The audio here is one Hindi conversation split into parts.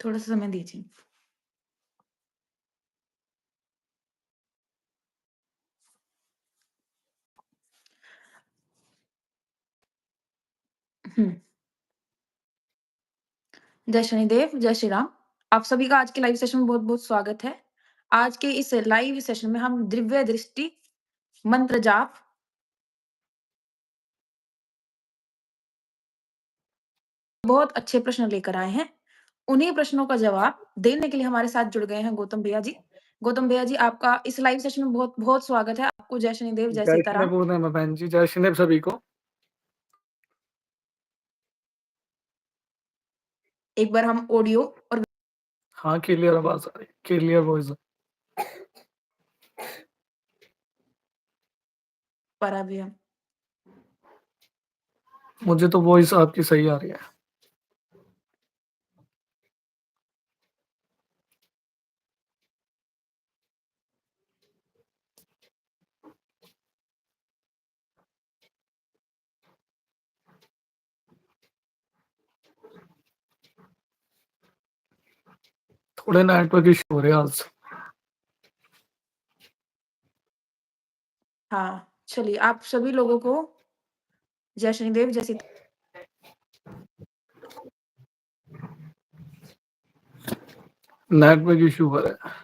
थोड़ा-सा समय दीजिए। हुँ। जय शनिदेव, जय श्री राम। आप सभी का आज के लाइव सेशन में बहुत-बहुत स्वागत है। आज के इस लाइव सेशन में हम दिव्य दृष्टि, मंत्र जाप, बहुत अच्छे प्रश्न लेकर आए हैं। उन्हीं प्रश्नों का जवाब देने के लिए हमारे साथ जुड़ गए हैं गौतम भैया जी। गौतम भैया जी, आपका इस लाइव सेशन में बहुत-बहुत स्वागत है। आपको जय शनिदेव, जय जय शिव सीताराम। पूर्णिमा बहन जी, जय शिव सभी को। एक बार हम ऑडियो और हाँ, क्लियर आवाज़ आ रही है, क्लियर वॉइस। परा भी हम मुझे तो वॉइस आपकी सही आ रही है। थोड़े नेटवर्क इश्यू हो रहे हैं आज। हाँ, चलिए आप सभी लोगों को जय शनिदेव, जय सीता नेटवर्क इश्यू हो रहा है।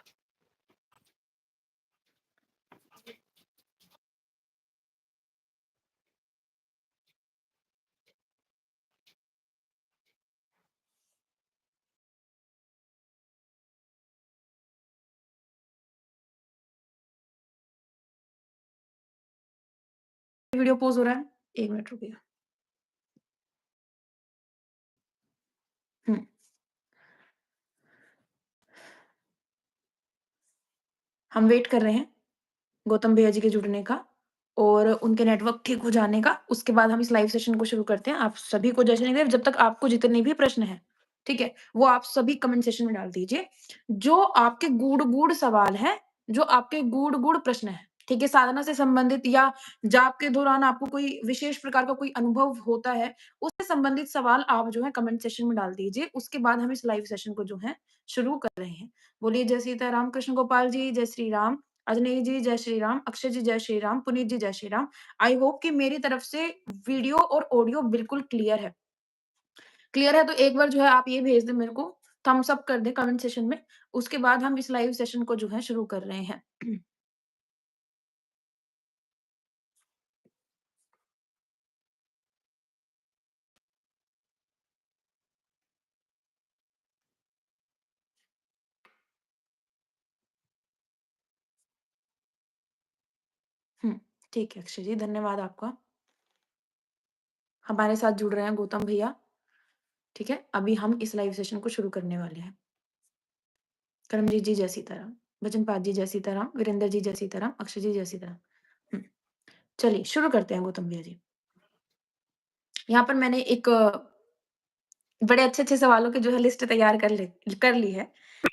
वीडियो पॉज़ हो रहा है। 1 मिनट रुकिए। हुँ। हम वेट कर रहे हैं गौतम भैया जी के जुड़ने का और उनके नेटवर्क ठीक हो जाने का। उसके बाद हम इस लाइव सेशन को शुरू करते हैं। आप सभी को जय शनिदेव। जब तक आपको जितने भी प्रश्न हैं, ठीक है? वो आप सभी कमेंट सेशन में डाल दीजिए। जो आपके गूढ़-गूढ़ सवाल हैं, जो आपके गूढ़-गूढ़ प्रश्न हैं, ठीक है? साधना से संबंधित या जाप के दौरान आपको कोई विशेष प्रकार का कोई अनुभव होता है, उससे संबंधित सवाल आप जो है कमेंट सेशन में डाल दीजिए। उसके बाद हम इस लाइव सेशन को जो है शुरू कर रहे हैं। बोलिए जय सीताराम, कृष्ण गोपाल जी, जय श्री राम। अजनई जी जय श्री राम, अक्षय जी जय श्री राम, पुनीत जी जय श्री राम। आई होप कि मेरी तरफ से वीडियो और ऑडियो बिल्कुल क्लियर है। क्लियर है तो एक बार जो है आप ये भेज दें मेरे को, थम्स अप कर दें कमेंट सेशन में। उसके बाद हम इस लाइव सेशन को जो है शुरू कर रहे हैं। हुँ, ठीक है अक्षय जी, धन्यवाद आपका। हमारे साथ जुड़ रहे हैं गौतम भैया, ठीक है? अभी हम इस लाइव सेशन को शुरू करने वाले हैं। करमजीत जी जय सीताराम, वचनपाल जी जय सीताराम, वीरेंद्र जी जय सीताराम, अक्षय जी जय सीताराम। हुँ, चलिए शुरू करते हैं गौतम भैया जी। यहाँ पर मैंने एक बड़े अच्छे-अच्छे सवालों की जो है लिस्ट तैयार कर ली है,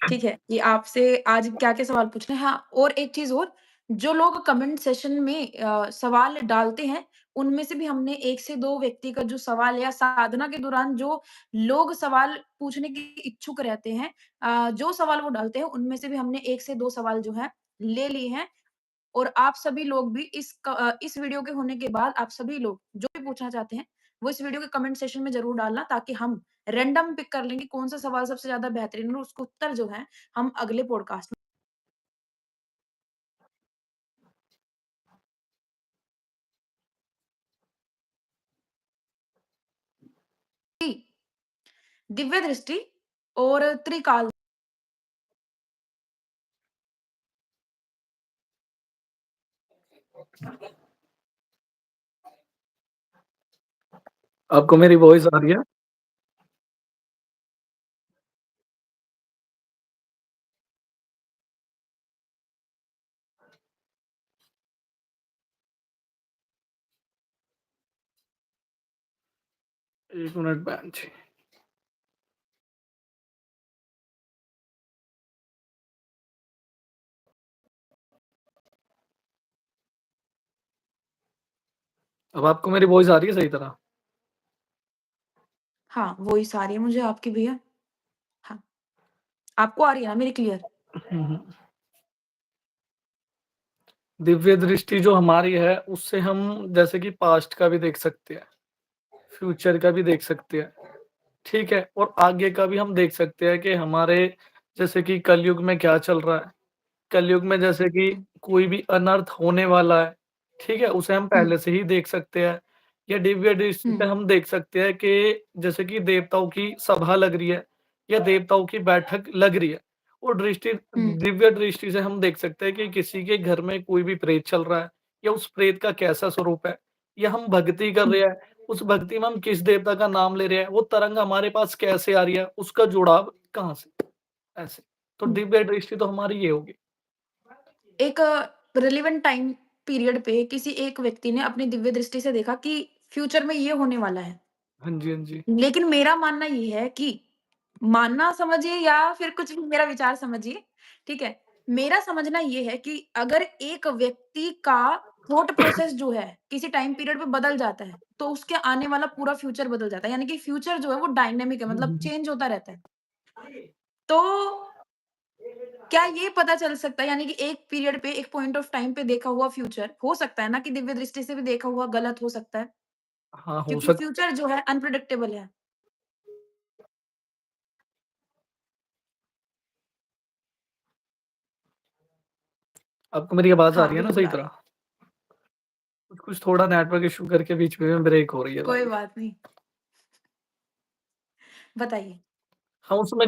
ठीक है? कि आपसे आज क्या-क्या सवाल पूछने हैं। हाँ, और एक चीज़ और, जो लोग कमेंट सेशन में सवाल डालते हैं, उनमें से भी हमने 1 से 2 व्यक्ति का जो सवाल या साधना के दौरान जो लोग सवाल पूछने की इच्छुक रहते हैं, जो सवाल वो डालते हैं, उनमें से भी हमने 1 से 2 सवाल जो हैं, ले लिए हैं। और आप सभी लोग भी इस वीडियो के होने के बाद आप सभी लोग जो भी पूछना चाहते हैं, वो इस वीडियो के कमेंट सेक्शन में ज़रूर डालना ताकि हम रैंडम पिक कर लेंगे कौन-सा सवाल सबसे ज़्यादा बेहतरीन है और उसका उत्तर जो है हम अगले पॉडकास्ट में। दिव्य दृष्टि और त्रिकाल आपको मेरी वॉइस आ रही है? एक मिनट बहन जी। अब आपको मेरी वॉइस आ रही है सही तरह? हाँ, वॉइस आ रही है मुझे आपकी भैया। हाँ, आपको आ रही है ना मेरी क्लियर? हुँ, हुँ। दिव्य दृष्टि जो हमारी है, उससे हम जैसे कि पास्ट का भी देख सकते हैं, फ्यूचर का भी देख सकते हैं, ठीक है? और आगे का भी हम देख सकते हैं कि हमारे जैसे कि कलयुग में क्या चल रहा है। कलयुग में जैसे कि हुँ, कोई भी अनर्थ होने वाला है, ठीक है? उसे हम हुँ, पहले से ही देख सकते हैं या दिव्य दृष्टि हुँ, से हम देख सकते हैं कि जैसे कि देवताओं की सभा लग रही है या देवताओं की बैठक लग रही है और हुँ, दिव्य दृष्टि से हम देख सकते हैं कि किसी के घर में कोई भी प्रेत चल रहा है या उस प्रेत का कैसा स्वरूप है या हम भक्ति कर हुँ, रहे हैं, उस भक्ति में हम किस देवता का नाम ले रहे हैं, वो तरंग हमारे पास कैसे आ रही है, उसका जुड़ाव कहाँ से? ऐसे। तो हुँ। दिव्य दृष्टि तो हमारी ये होगी। एक रिलेवेंट टाइम पीरियड पे किसी एक व्यक्ति ने अपनी दिव्य दृष्टि से देखा कि फ्यूचर में ये होने वाला है। हाँ जी, हाँ जी। लेकिन मेरा मानना ये है कि मानना समझिए या फिर कुछ भी मेरा विचार समझिए, ठीक है? मेरा समझना ये है कि अगर एक व्यक्ति का थॉट प्रोसेस जो है, किसी टाइम पीरियड पे बदल जाता है, तो उसके आने वाला पूरा फ्यूचर बदल जाता है। यानी कि फ्यूचर जो है वो डायनामिक है हुँ, मतलब हुँ, हुँ। चेंज होता रहता है। तो क्या ये पता चल सकता है यानी कि एक पीरियड पे, एक पॉइंट ऑफ टाइम पे देखा हुआ फ्यूचर हो सकता है ना कि दिव्य दृष्टि से भी देखा हुआ गलत हो सकता है? हाँ, हो क्योंकि सक फ्यूचर जो है अनप्रेडिक्टेबल है। आपको मेरी आवाज़ आ हाँ, रही है ना बिल्कुल सही आ रही तरह? है। कुछ-कुछ थोड़ा नेटवर्क इश्यू करके बीच में ब्रेक हो रही है कोई लाइव। बात नहीं, बताइए। हाँ, उसमें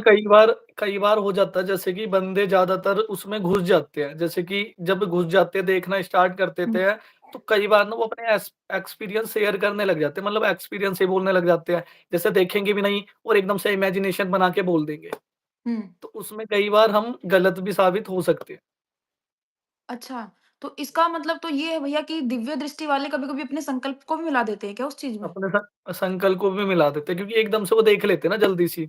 कई बार हो जाता है जैसे कि बंदे ज़्यादातर उसमें घुस जाते हैं। जैसे कि जब घुस जाते हैं, देखना स्टार्ट कर हुँ, देते हैं, तो कई बार ना वो अपने एक्सपीरियंस शेयर करने लग जाते हैं। मतलब एक्सपीरियंस ही बोलने लग जाते हैं। जैसे देखेंगे भी नहीं और एकदम से इमेजिनेशन बना के बोल देंगे। हुँ। तो उसमें कई बार हम गलत भी साबित हो सकते हैं। अच्छा, तो इसका मतलब तो ये है भैया कि दिव्य दृष्टि वाले कभी-कभी अपने संकल्प को भी मिला देते हैं क्या उस चीज़ में? अपने संकल्प को भी मिला देते हैं क्योंकि एकदम से वो देख लेते हैं ना जल्दी सी।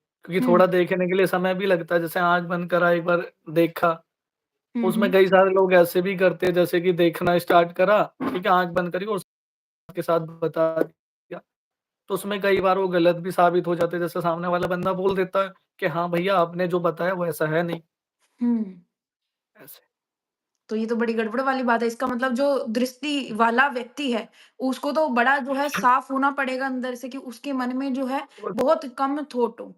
क्योंकि हुँ, थोड़ा देखने के लिए समय भी लगता है, जैसे आँख बंद करा एक बार देखा, हुँ, उसमें हुँ, कई सारे लोग ऐसे भी करते हैं जैसे कि देखना स्टार्ट करा, ठीक है, आँख बंद करी और उसके साथ बता दिया। तो उसमें कई बार वो गलत भी साबित हो जाते हैं, जैसे सामने वाला बंदा बोल देता है कि हाँ भैया आपने जो बताया वो ऐसा है नहीं, हुँ। ऐसे। तो ये तो बड़ी गड़बड़ वाली बात है। इसका मतलब जो दृष्टि वाला व्यक्ति है, उसको तो बड़ा जो है साफ होना पड़ेगा अंदर से कि उसके मन में जो है बस बहुत कम थॉट हो।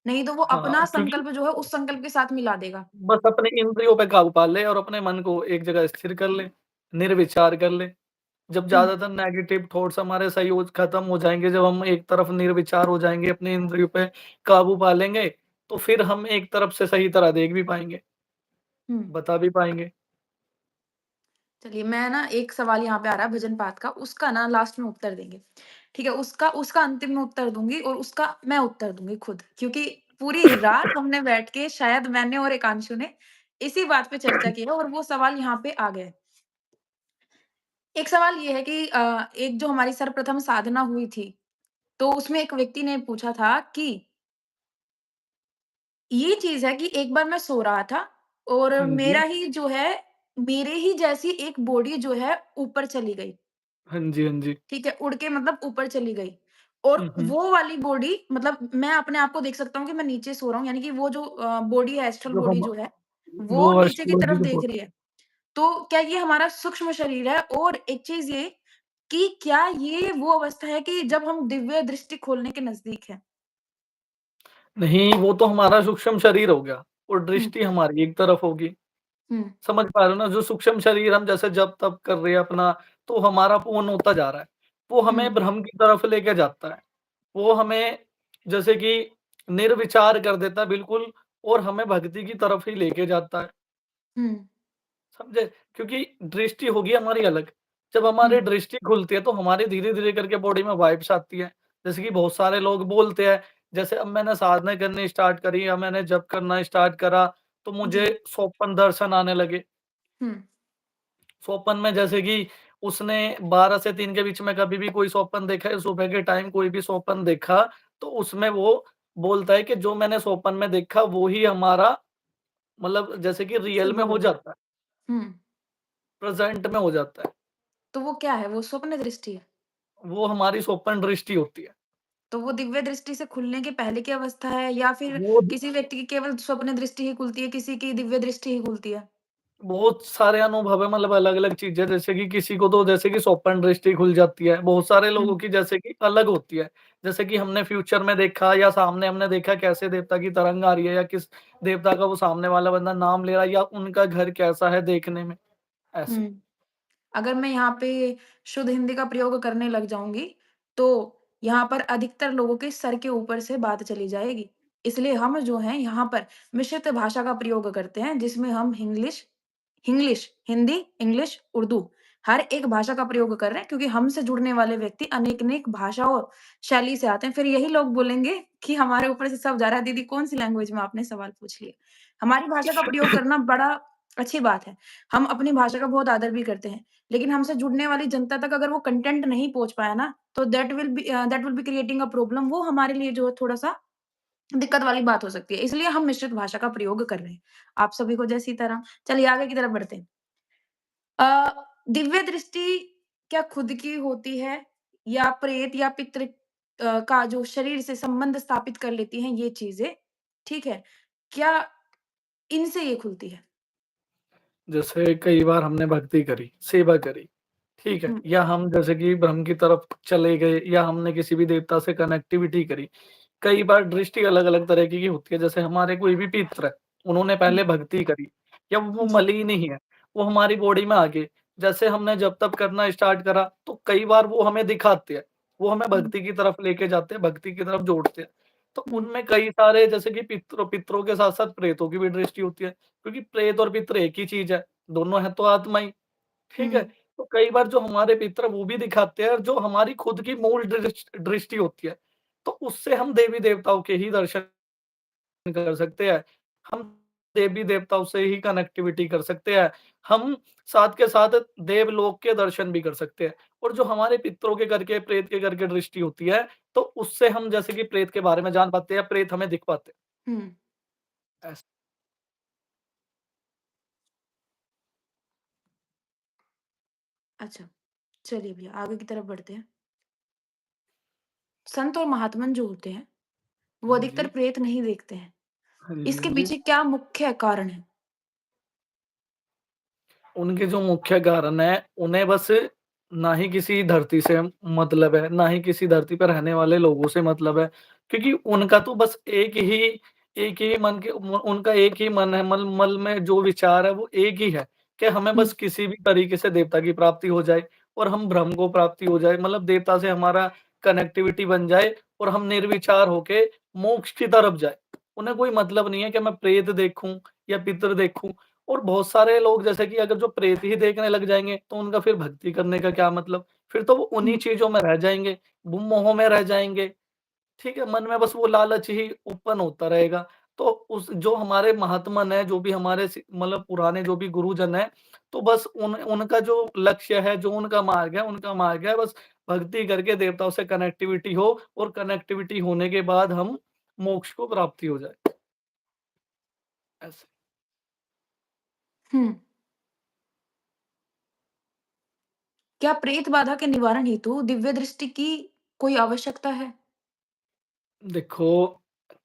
नहीं तो वो अपना हाँ, क्योंकि संकल्प जो है उस संकल्प के साथ मिला देगा। बस अपने इंद्रियों पे काबू पा ले और अपने मन को एक जगह स्थिर कर ले, निर्विचार कर ले। जब हुँ, ज़्यादातर नेगेटिव थॉट्स हमारे सही हो खत्म हो जाएँगे, जब हम एक तरफ निर्विचार हो जाएँगे, अपने इंद्रियों पे काबू पा लेंगे, तो फिर हम एक तरफ से सही तरह देख भी पाएँगे, हुँ। बता भी पाएँगे। चलिए मैं ना एक सवाल यहाँ पे आ रहा है भजन पाठ का, उसका ना लास्ट में उत्तर देंगे। ठीक है? उसका उसका अंतिम में उत्तर दूँगी और उसका मैं उत्तर दूँगी खुद। क्योंकि पूरी रात हमने बैठ के शायद मैंने और एकांशु ने इसी बात पे चर्चा की है और वो सवाल यहाँ पे आ गए। एक सवाल ये है कि एक जो हमारी सर्वप्रथम साधना हुई थी, तो उसमें एक व्यक्ति ने पूछा था कि ये चीज़ है कि एक बार मैं सो रहा था और हाँ जी। मेरा ही जो है मेरे ही जैसी एक बॉडी जो है ऊपर चली गई। हाँ जी, हाँ जी। ठीक है, उड़ के मतलब ऊपर चली गई और हुँ, हुँ। वो वाली बॉडी मतलब मैं अपने आप को देख सकता हूँ कि मैं नीचे सो रहा हूँ, यानी कि वो जो बॉडी है, एस्ट्रल जो बॉडी हम जो है, वो वो नीचे की एस्ट्रोलॉजी तरफ की देख फ़ोटो रही है। तो क्या ये हमारा सूक्ष्म शरीर है? और एक चीज़ ये कि क्या ये वो अवस्था है कि जब हम दिव्य दृष्टि खोलने के नज़दीक हैं? नहीं, वो तो हमारा सूक्ष्म शरीर हो गया और हुँ, दृष्टि हमारी एक तरफ होगी। हुँ, समझ पा रहे हो ना? जो सूक्ष्म शरीर हम जैसे जप-तप कर रहे हैं अपना, तो हमारा पूर्ण होता जा रहा है। वो हुँ, हमें भ्रम की तरफ लेके जाता है। वो हमें जैसे कि निर्विचार कर देता है बिल्कुल और हमें भक्ति की तरफ ही लेके जाता है, हुँ, समझे? क्योंकि दृष्टि होगी हमारी अलग। जब हुँ, हमारी दृष्टि खुलती है तो हमारी धीरे-धीरे करके बॉडी में वाइब्स आती है। जैसे कि बहुत सारे लोग बोलते हैं, जैसे अब मैंने साधना करनी स्टार्ट करी या मैंने जप करना स्टार्ट करा, तो मुझे जी, स्वप्न दर्शन आने लगे। हुँ, स्वप्न में जैसे कि उसने 12 से 3 के बीच में कभी भी कोई स्वप्न देखा है, सुबह के टाइम कोई भी स्वप्न देखा, तो उसमें वो बोलता है कि जो मैंने स्वप्न में देखा वो ही हमारा मतलब जैसे कि रियल शुद्ध में हो हो गया। जाता है, हुँ, प्रेज़ेंट में हो जाता है। तो वो क्या है? वो स्वप्न दृष्टि है? वो हमारी स्वप्न दृष्टि होती है। तो वो दिव्य दृष्टि से खुलने की पहले की अवस्था है या फिर वो किसी व्यक्ति की केवल स्वप्न दृष्टि ही खुलती है, किसी की दिव्य दृष्टि ही खुलती है? बहुत सारे अनुभव है मतलब अलग-अलग चीज़ें जैसे कि किसी को तो जैसे कि स्वप्न दृष्टि खुल जाती है, बहुत सारे हुँ, लोगों की जैसे कि अलग होती है। जैसे कि हमने फ्यूचर में देखा या सामने हमने देखा कैसे देवता की तरंग आ रही है या किस देवता का वो सामने वाला बंदा नाम ले रहा है या उनका घर कैसा है देखने में, ऐसे। हुँ। अगर मैं यहाँ पे शुद्ध हिंदी का प्रयोग करने लग जाऊँगी, तो यहाँ पर अधिकतर लोगों के सर के ऊपर से बात चली जाएगी। इसलिए हम जो हैं यहाँ पर मिश्रित भाषा का प्रयोग करते हैं, जिसमें हम हिंदी, इंग्लिश, उर्दू हर एक भाषा का प्रयोग कर रहे हैं क्योंकि हमसे जुड़ने वाले व्यक्ति अनेक-अनेक भाषाओं, शैली से आते हैं। फिर यही लोग बोलेंगे कि हमारे ऊपर से सब जा रहा है, दीदी कौन-सी लैंग्वेज में आपने सवाल पूछ लिया। हमारी भाषा का प्रयोग करना बड़ा अच्छी बात है। हम अपनी भाषा का बहुत आदर भी करते हैं। लेकिन हमसे जुड़ने वाली जनता तक अगर वो कंटेंट नहीं पहुँच पाया ना, तो that will be creating a problem वो हमारे लिए जो है थोड़ा-सा दिक्कत वाली बात हो सकती है। इसलिए हम मिश्रित भाषा का प्रयोग कर रहे हैं। आप सभी को जय सीताराम। चलिए आगे की तरफ बढ़ते हैं। अ, दिव्य दृष्टि क्या खुद की होती है या प्रेत या पितृ का जो शरीर से संबंध स्थापित कर लेती हैं ये चीज़ें, ठीक है? क्या इनसे ये खुलती है? जैसे कई बार हमने भक्ति करी, सेवा करी, ठीक है? हुँ, या हम जैसे कि ब्रह्म की तरफ चले गए या हमने किसी भी देवता से कनेक्टिविटी करी। कई बार दृष्टि अलग-अलग तरीके की होती है, जैसे हमारे कोई भी पितर है, उन्होंने हुँ, पहले भक्ति करी या वो जी, मलीन ही है, वो हमारी बॉडी में आ गए। जैसे हमने जप-तप करना स्टार्ट करा, तो कई बार वो हमें दिखाते हैं, वो हमें हुँ, भक्ति की तरफ लेके जाते हैं, भक्ति की तरफ जोड़ते हैं। तो हुँ, उनमें कई सारे जैसे कि पितरों के साथ-साथ प्रेतों की भी दृष्टि होती है, क्योंकि प्रेत और पितर एक ही चीज़ है, दोनों है तो आत्मा ही, ठीक है? हुँ, तो कई बार जो हमारे पितर वो भी दिखाते हैं और जो हमारी खुद की मूल दृष्टि होती है, तो उससे हम देवी-देवताओं के ही दर्शन कर सकते हैं। हम देवी-देवताओं से ही कनेक्टिविटी कर सकते हैं। हम साथ के साथ देवलोक के दर्शन भी कर सकते हैं और जो हमारे पितरों के करके, प्रेत के करके दृष्टि होती है, तो उससे हम जैसे कि प्रेत के बारे में जान पाते हैं, प्रेत हमें दिख पाते हुँ। हैं। ऐसा। अच्छा, चलिए भैया आगे की तरफ बढ़ते हैं। संत और महात्मन जो होते हैं, वो हाँ अधिकतर जी। प्रेत नहीं देखते हैं। हाँ जी, इसके हाँ जी। पीछे क्या मुख्य कारण है? उनके जो मुख्य कारण है, उन्हें बस ना ही किसी धरती से मतलब है, ना ही किसी धरती पर रहने वाले लोगों से मतलब है। क्योंकि उनका तो बस एक ही मन के उनका एक ही मन है, मन में जो विचार है वो एक ही है, कि हमें हुँ, बस किसी भी तरीके से देवता की प्राप्ति हो जाए और हम ब्रह्म को प्राप्ति हो जाए। मतलब देवता से हमारा कनेक्टिविटी बन जाए और हम निर्विचार होके मोक्ष की तरफ जाएँ। उन्हें कोई मतलब नहीं है कि मैं प्रेत देखूँ या पितृ देखूँ। और बहुत सारे लोग जैसे कि अगर जो प्रेत ही देखने लग जाएँगे, तो उनका फिर भक्ति करने का क्या मतलब? फिर तो वो उन्हीं हुँ, चीज़ों में रह जाएँगे, वो मोह में रह जाएँगे, ठीक है? मन में बस वो लालच ही उत्पन्न होता रहेगा। तो उस जो हमारे महात्मन हैं, जो भी हमारे मतलब पुराने जो भी गुरुजन हैं, तो बस उनका जो लक्ष्य है, जो उनका मार्ग है बस भक्ति करके देवताओं से कनेक्टिविटी हो और कनेक्टिविटी होने के बाद हम मोक्ष को प्राप्ति हो जाए। ऐसे। हुँ। क्या प्रेत बाधा के निवारण हेतु दिव्य दृष्टि की कोई आवश्यकता है? देखो,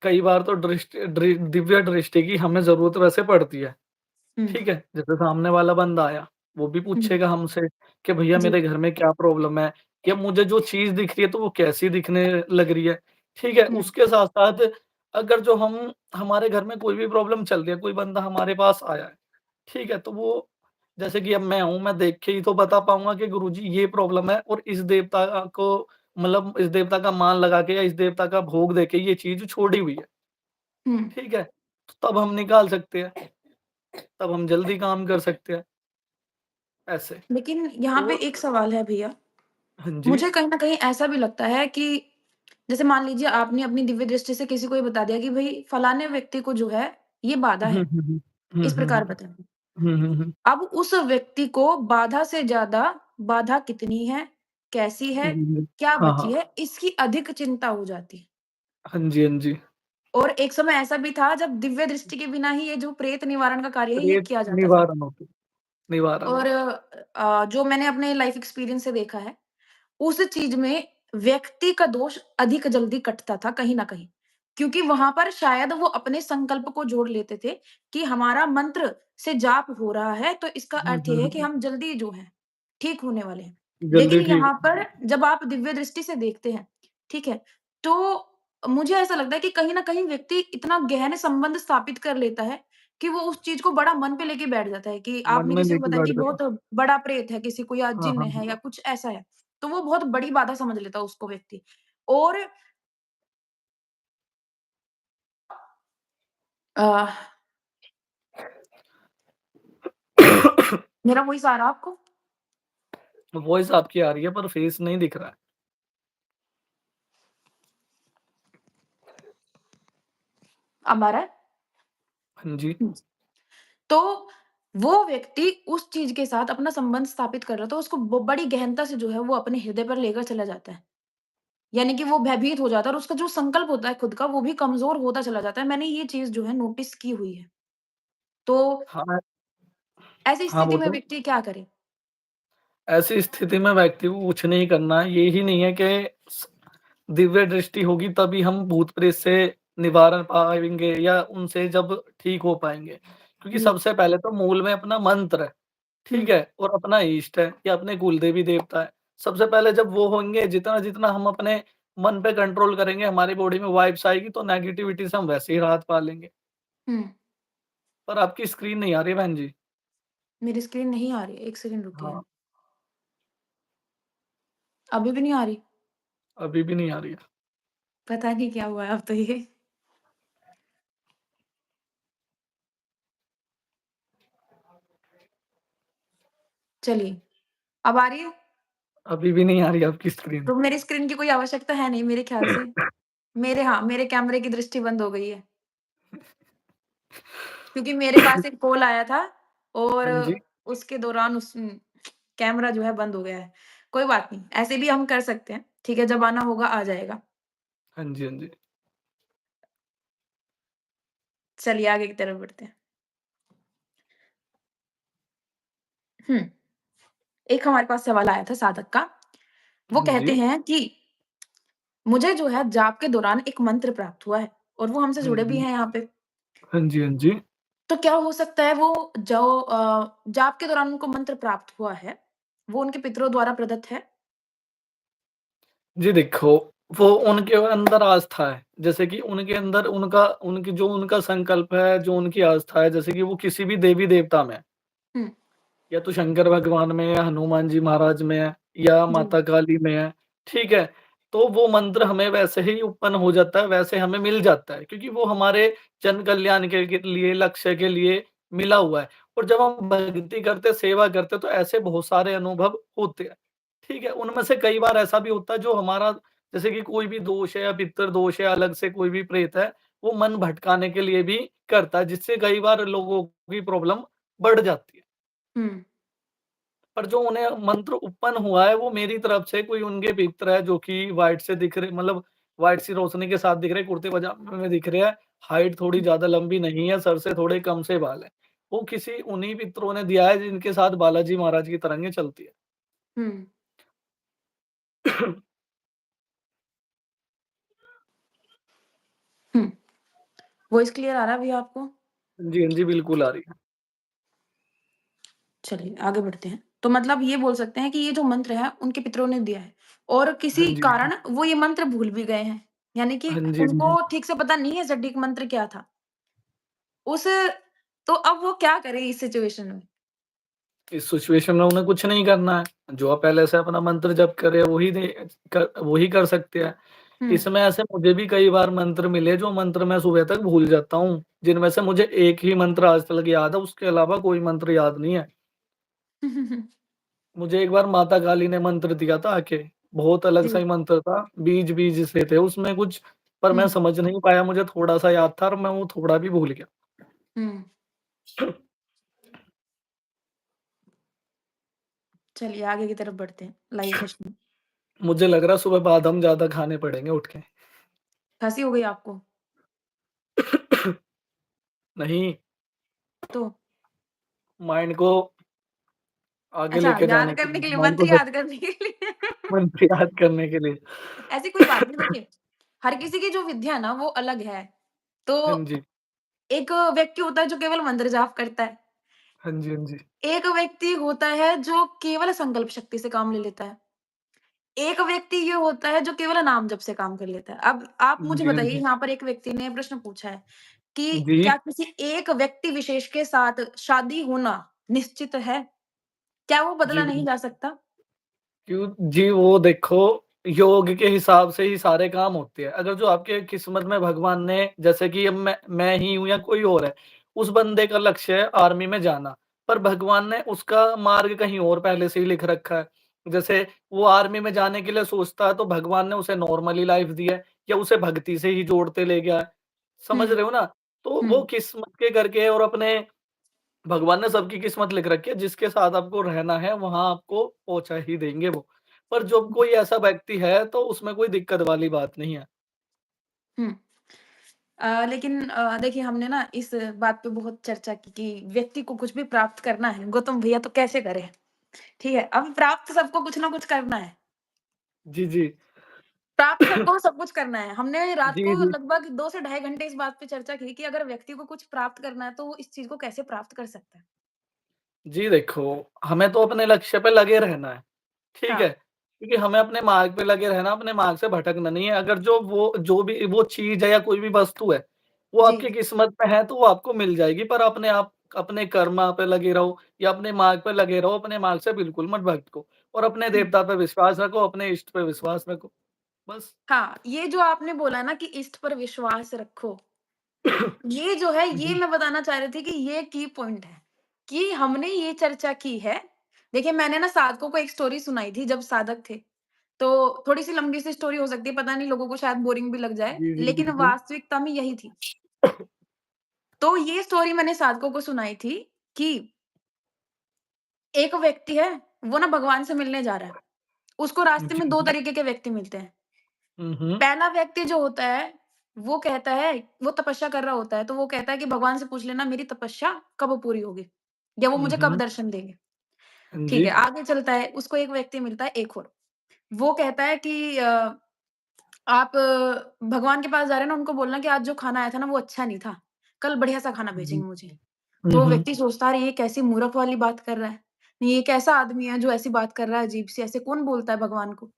कई बार तो दिव्य दृष्टि की हमें ज़रूरत वैसे पड़ती है, हुँ, ठीक है? जैसे सामने वाला बंदा आया, वो भी हुँ, पूछेगा हमसे कि भैया जी, मेरे घर में क्या प्रॉब्लम है? या मुझे जो चीज़ दिख रही है तो वो कैसी दिखने लग रही है, ठीक है? हुँ, उसके साथ-साथ अगर जो हमारे घर में कोई भी प्रॉब्लम चल रही है, कोई बंदा हमारे पास आया है, ठीक है? तो वो जैसे कि अब मैं हूँ, मैं देख के ही तो बता पाऊँगा कि गुरुजी ये प्रॉब्लम है और इस देवता को मतलब इस देवता का मान लगा के या इस देवता का भोग देके ये चीज़ छोड़ी हुई है, हुँ। ठीक है? तो तब हम निकाल सकते हैं, तब हम जल्दी काम कर सकते हैं, ऐसे। लेकिन यहाँ पे तो एक सवाल है भैया, हाँ जी। मुझे कहीं न कहीं ऐसा भी लगता है कि जैसे मान लीजिए आपने अपनी दिव्य दृष्टि से किसी को ये बता दिया कि भई फलाने व्यक्ति को जो है, ये बाधा हुँ, है, हुँ, हुँ। हुँ, इस हुँ, प्रकार हुँ। बताएँ। हुँ, हुँ, हुँ। अब उस व्यक्ति को बाधा से ज़्यादा बाधा कितनी है, कैसी है, जी, जी। क्या हाँ, बची हाँ। है, इसकी अधिक चिंता हो जाती है। हाँ जी, हाँ जी। और एक समय ऐसा भी था जब दिव्य दृष्टि के बिना ही ये जो प्रेत निवारण का कार्य है, ये प्रेत किया जाता था। निवारण होती निवारण और होती। जो मैंने अपने लाइफ़ एक्सपीरियंस से देखा है, उस चीज़ में व्यक्ति का दोष अधिक जल्दी कटता था कहीं न कहीं। क्योंकि वहाँ पर शायद वो अपने संकल्प को जोड़ लेते थे कि हमारा मंत्र से जाप हो रहा है, तो इसका हुँ, अर्थ हुँ, ये है कि हुँ। हम जल्दी जो है, ठीक होने वाले हैं। लेकिन जल्दी ठीक यहाँ पर जब आप दिव्य दृष्टि से देखते हैं, ठीक है? तो मुझे ऐसा लगता है कि कहीं न कहीं व्यक्ति इतना गहन संबंध स्थापित कर लेता है कि वो उस चीज़ को बड़ा मन पे लेके बैठ जाता है कि मन आपने में किसी को लेके बताया बैठ कि जाता बहुत बड़ा प्रेत है, किसी को या हाँ, जिन्न हाँ, है या हाँ। कुछ ऐसा है। तो वो बहुत बड़ी बाधा समझ लेता है उसको व्यक्ति। और अ, मेरा वॉइस आ रहा आपको? वॉइस आपकी आ रही है पर फेस नहीं दिख रहा है। अब आ रहा है? हाँ जी। हुँ। तो वो व्यक्ति उस चीज़ के साथ अपना संबंध स्थापित कर रहा था, उसको ब बड़ी गहनता से जो है वो अपने हृदय पर लेकर चला जाता है। यानी कि वो भयभीत हो जाता है और उसका जो संकल्प होता है खुद का, वो भी कमज़ोर होता चला जाता है। मैंने ये चीज़ जो है नोटिस की हुई है। तो हाँ, ऐसी हाँ स्थिति में बोलो। व्यक्ति क्या करे? ऐसी स्थिति में व्यक्ति को कुछ नहीं करना है, ये ही नहीं है कि स दिव्य दृष्टि होगी तभी हम भूत-प्रेत से निवारण पाएँगे या उनसे जब ठीक हो पाएँगे। क्योंकि जी। सबसे पहले तो मूल में अपना मंत्र है, हुँ, ठीक है? और अपना इष्ट है या अपने कुल देवी देवता है। सबसे पहले जब वो होंगे, जितना-जितना हम अपने मन पे कंट्रोल करेंगे, हमारी बॉडी में वाइब्स आएगी तो नेगेटिविटी से हम वैसे ही राहत पा लेंगे। हुँ। पर आपकी स्क्रीन नहीं आ रही है बहन जी। मेरी स्क्रीन नहीं आ रही है, 1 सेकंड रुकिए। हाँ, अभी भी नहीं आ रही? अभी भी नहीं आ रही है। पता नहीं क्या हुआ है अब तो ये। चलिए, अब आ रही है? अभी भी नहीं आ रही है आपकी स्क्रीन। तो मेरी स्क्रीन की कोई आवश्यकता है नहीं मेरे ख्याल से। मेरे कैमरे की दृष्टि बंद हो गई है। क्योंकि मेरे पास एक कॉल आया था और हाँ जी। उसके दौरान कैमरा जो है बंद हो गया है। कोई बात नहीं, ऐसे भी हम कर सकते हैं, ठीक है? जब आना होगा आ जाएगा। हाँ जी, हाँ जी। चलिए आगे की तरफ बढ़ते हैं। हुँ, एक हमारे पास सवाल आया था साधक का। वो हाँ कहते जी। हैं कि मुझे जो है जाप के दौरान एक मंत्र प्राप्त हुआ है और वो हमसे हाँ जुड़े भी जी। हैं यहाँ पे। हाँ जी, हाँ जी। तो क्या हो सकता है वो जो जाप के दौरान उनको मंत्र प्राप्त हुआ है, वो उनके पितरों द्वारा प्रदत्त है? जी देखो, वो उनके अंदर आस्था है। जैसे कि उनके अंदर उनका संकल्प है, जो उनकी आस्था है, जैसे कि वो किसी भी देवी-देवता में है, हुँ, या तो शंकर भगवान में या हनुमान जी महाराज में है या जी। माता काली में है, ठीक है? तो वो मंत्र हमें वैसे ही उत्पन्न हो जाता है, वैसे हमें मिल जाता है क्योंकि वो हमारे जन कल्याण के लिए, लक्ष्य के लिए मिला हुआ है। और जब हम भक्ति करते, सेवा करते तो ऐसे बहुत सारे अनुभव होते हैं, ठीक है? उनमें से कई बार ऐसा भी होता है जो हमारा जैसे कि कोई भी दोष है या पितृ दोष है, अलग से कोई भी प्रेत है, वो मन भटकाने के लिए भी करता है, जिससे कई बार लोगों की प्रॉब्लम बढ़ जाती है। हुँ, पर जो उन्हें मंत्र उत्पन्न हुआ है वो मेरी तरफ से कोई उनके मित्र है जो कि व्हाइट से दिख रहे मतलब व्हाइट सी रोशनी के साथ दिख रहे, कुर्ते पजामे में दिख रहे हैं, हाइट थोड़ी हुँ, ज़्यादा लंबी नहीं है, सर से थोड़े कम से बाल हैं। वो किसी उन्हीं मित्रों ने दिया है जिनके साथ बालाजी महाराज की तरंगे चलती है। हुँ, हुँ। वॉइस क्लियर आ रहा है भैया आपको? जी, हाँ जी, बिल्कुल आ रही है। चलिए आगे बढ़ते हैं। तो मतलब ये बोल सकते हैं कि ये जो मंत्र है उनके पितरों ने दिया है और हाँ किसी जी, हाँ जी। कारण वो ये मंत्र भूल भी गए हैं। यानी कि हाँ जी, हाँ जी। उनको ठीक से पता नहीं है सटीक मंत्र क्या था। उस तो अब वो क्या करें इस सिचुएशन में? इस सिचुएशन में उन्हें कुछ नहीं करना है। जो आप पहले से अपना मंत्र जप करे वही कर सकते हैं। हुँ। इसमें ऐसे मुझे भी कई बार मंत्र मिले जो मंत्र मैं सुबह तक भूल जाता हूँ, जिनमें से मुझे एक ही मंत्र आज तक याद है, उसके अलावा कोई मंत्र याद नहीं है। मुझे एक बार माता काली ने मंत्र दिया था आके, बहुत अलग सा जी। ही मंत्र था, बीज-बीज से थे उसमें कुछ, पर हुँ, मैं समझ नहीं पाया, मुझे थोड़ा-सा याद था और मैं वो थोड़ा भी भूल गया। हुँ। चलिए आगे की तरफ बढ़ते हैं लाइव सेशन में। मुझे लग रहा है सुबह बादाम ज़्यादा खाने पड़ेंगे उठ के। खाँसी हो गई आपको? नहीं, तो माइंड को आगे अच्छा, लेके याद जाने के करने लिए, के लिए, समाज को मंत्र याद करने के लिए। मंत्र याद करने के लिए। ऐसी कोई बात नहीं, देखिए, हर किसी की जो विद्या है ना वो अलग है। तो हाँ जी। एक व्यक्ति होता है जो केवल मंत्र जाप करता है। हाँ जी, हाँ जी। एक व्यक्ति होता है जो केवल संकल्प शक्ति से काम ले लेता है। एक व्यक्ति ये होता है जो केवल नाम जप से काम कर लेता है। अब आप हाँ मुझे जी, हाँ बताइए, जी। यहाँ पर एक व्यक्ति ने प्रश्न पूछा है कि जी, क्या किसी एक व्यक्ति विशेष के साथ शादी होना निश्चित है? क्या वो जी, बदला नहीं जा सकता? क्यों जी, वो देखो योग के हिसाब से ही सारे काम होते हैं। अगर जो आपके किस्मत में भगवान ने जैसे कि अब मैं ही हूँ या कोई और है, उस बंदे का लक्ष्य है आर्मी में जाना, पर भगवान ने उसका मार्ग कहीं और पहले से ही लिख रखा है। जैसे वो आर्मी में जाने के लिए सोचता है तो भगवान ने उसे नॉर्मली लाइफ दी है या उसे भक्ति से ही जोड़ते ले गया है। समझ हुँ, रहे हो ना? तो वो हुँ, किस्मत के करके और अपने भगवान ने सबकी किस्मत लिख रखी है, जिसके साथ आपको रहना है, वहाँ आपको पहुँचा ही देंगे वो। पर जब कोई ऐसा व्यक्ति है, तो उसमें कोई दिक्कत वाली बात नहीं है। हुँ। लेकिन देखिए, हमने ना इस बात पे बहुत चर्चा की कि व्यक्ति को कुछ भी प्राप्त करना है, गौतम भैया तो कैसे करें? ठीक है, अब प्राप्त सबको कुछ ना कुछ करना है। जी, जी। प्राप्त सबको सब कुछ करना है। हमने रात जी, को जी। लगभग 2 से ढाई घंटे इस बात पे चर्चा की कि अगर व्यक्ति को कुछ प्राप्त करना है, तो वो इस चीज़ को कैसे प्राप्त कर सकता है? जी, देखो, हमें तो अपने लक्ष्य पे लगे रहना है, ठीक हाँ, है? क्योंकि हमें अपने मार्ग पे लगे रहना, अपने मार्ग से भटकना नहीं है। अगर जो भी वो चीज़ है या कोई भी वस्तु है, वो जी। आपकी किस्मत में है, तो वो आपको मिल जाएगी। पर अपने आप अपने कर्म पे लगे रहो या अपने मार्ग पे लगे रहो, अपने मार्ग से बिल्कुल मत भटको और अपने हुँ। देवता पे विश्वास रखो, अपने इष्ट पे विश्वास रखो, बस। हाँ, ये जो आपने बोला ना कि इष्ट पर विश्वास रखो, ये जो है, ये जी, मैं बताना चाह रही थी कि ये की पॉइंट है, कि हमने ये चर्चा की है। देखिए, मैंने ना साधकों को एक स्टोरी सुनाई थी जब साधक थे, तो थोड़ी-सी लंबी सी स्टोरी हो सकती है, पता नहीं लोगों को शायद बोरिंग भी लग जाए, जी, जी, लेकिन बिल्कुल। वास्तविकता में यही थी। तो ये स्टोरी मैंने साधकों को सुनाई थी कि एक व्यक्ति है, वो ना भगवान से मिलने जा रहा है। उसको रास्ते जी, में 2 जी। तरीके के व्यक्ति मिलते हैं। हुँ, हुँ। पहला व्यक्ति जो होता है, वो कहता है, वो तपस्या कर रहा होता है, तो वो कहता है कि भगवान से पूछ लेना मेरी तपस्या कब पूरी होगी? या वो हुँ, मुझे कब हुँ। दर्शन देंगे? हाँ ठीक जी। है, आगे चलता है, उसको एक व्यक्ति मिलता है एक और। वो कहता है कि आप भगवान के पास जा रहे हैं ना, उनको बोलना कि आज जो खाना आया था ना, वो अच्छा नहीं था। कल बढ़िया-सा खाना जी। भेजेंगे मुझे। हुँ, तो वो हुँ। व्यक्ति सोचता है, अरे! ये कैसी मूर्ख वाली बात कर रहा है। नहीं, ये कैसा आदमी है जो ऐसी बात कर रहा है अजीब-सी, ऐसे कौन बोलता है भगवान को?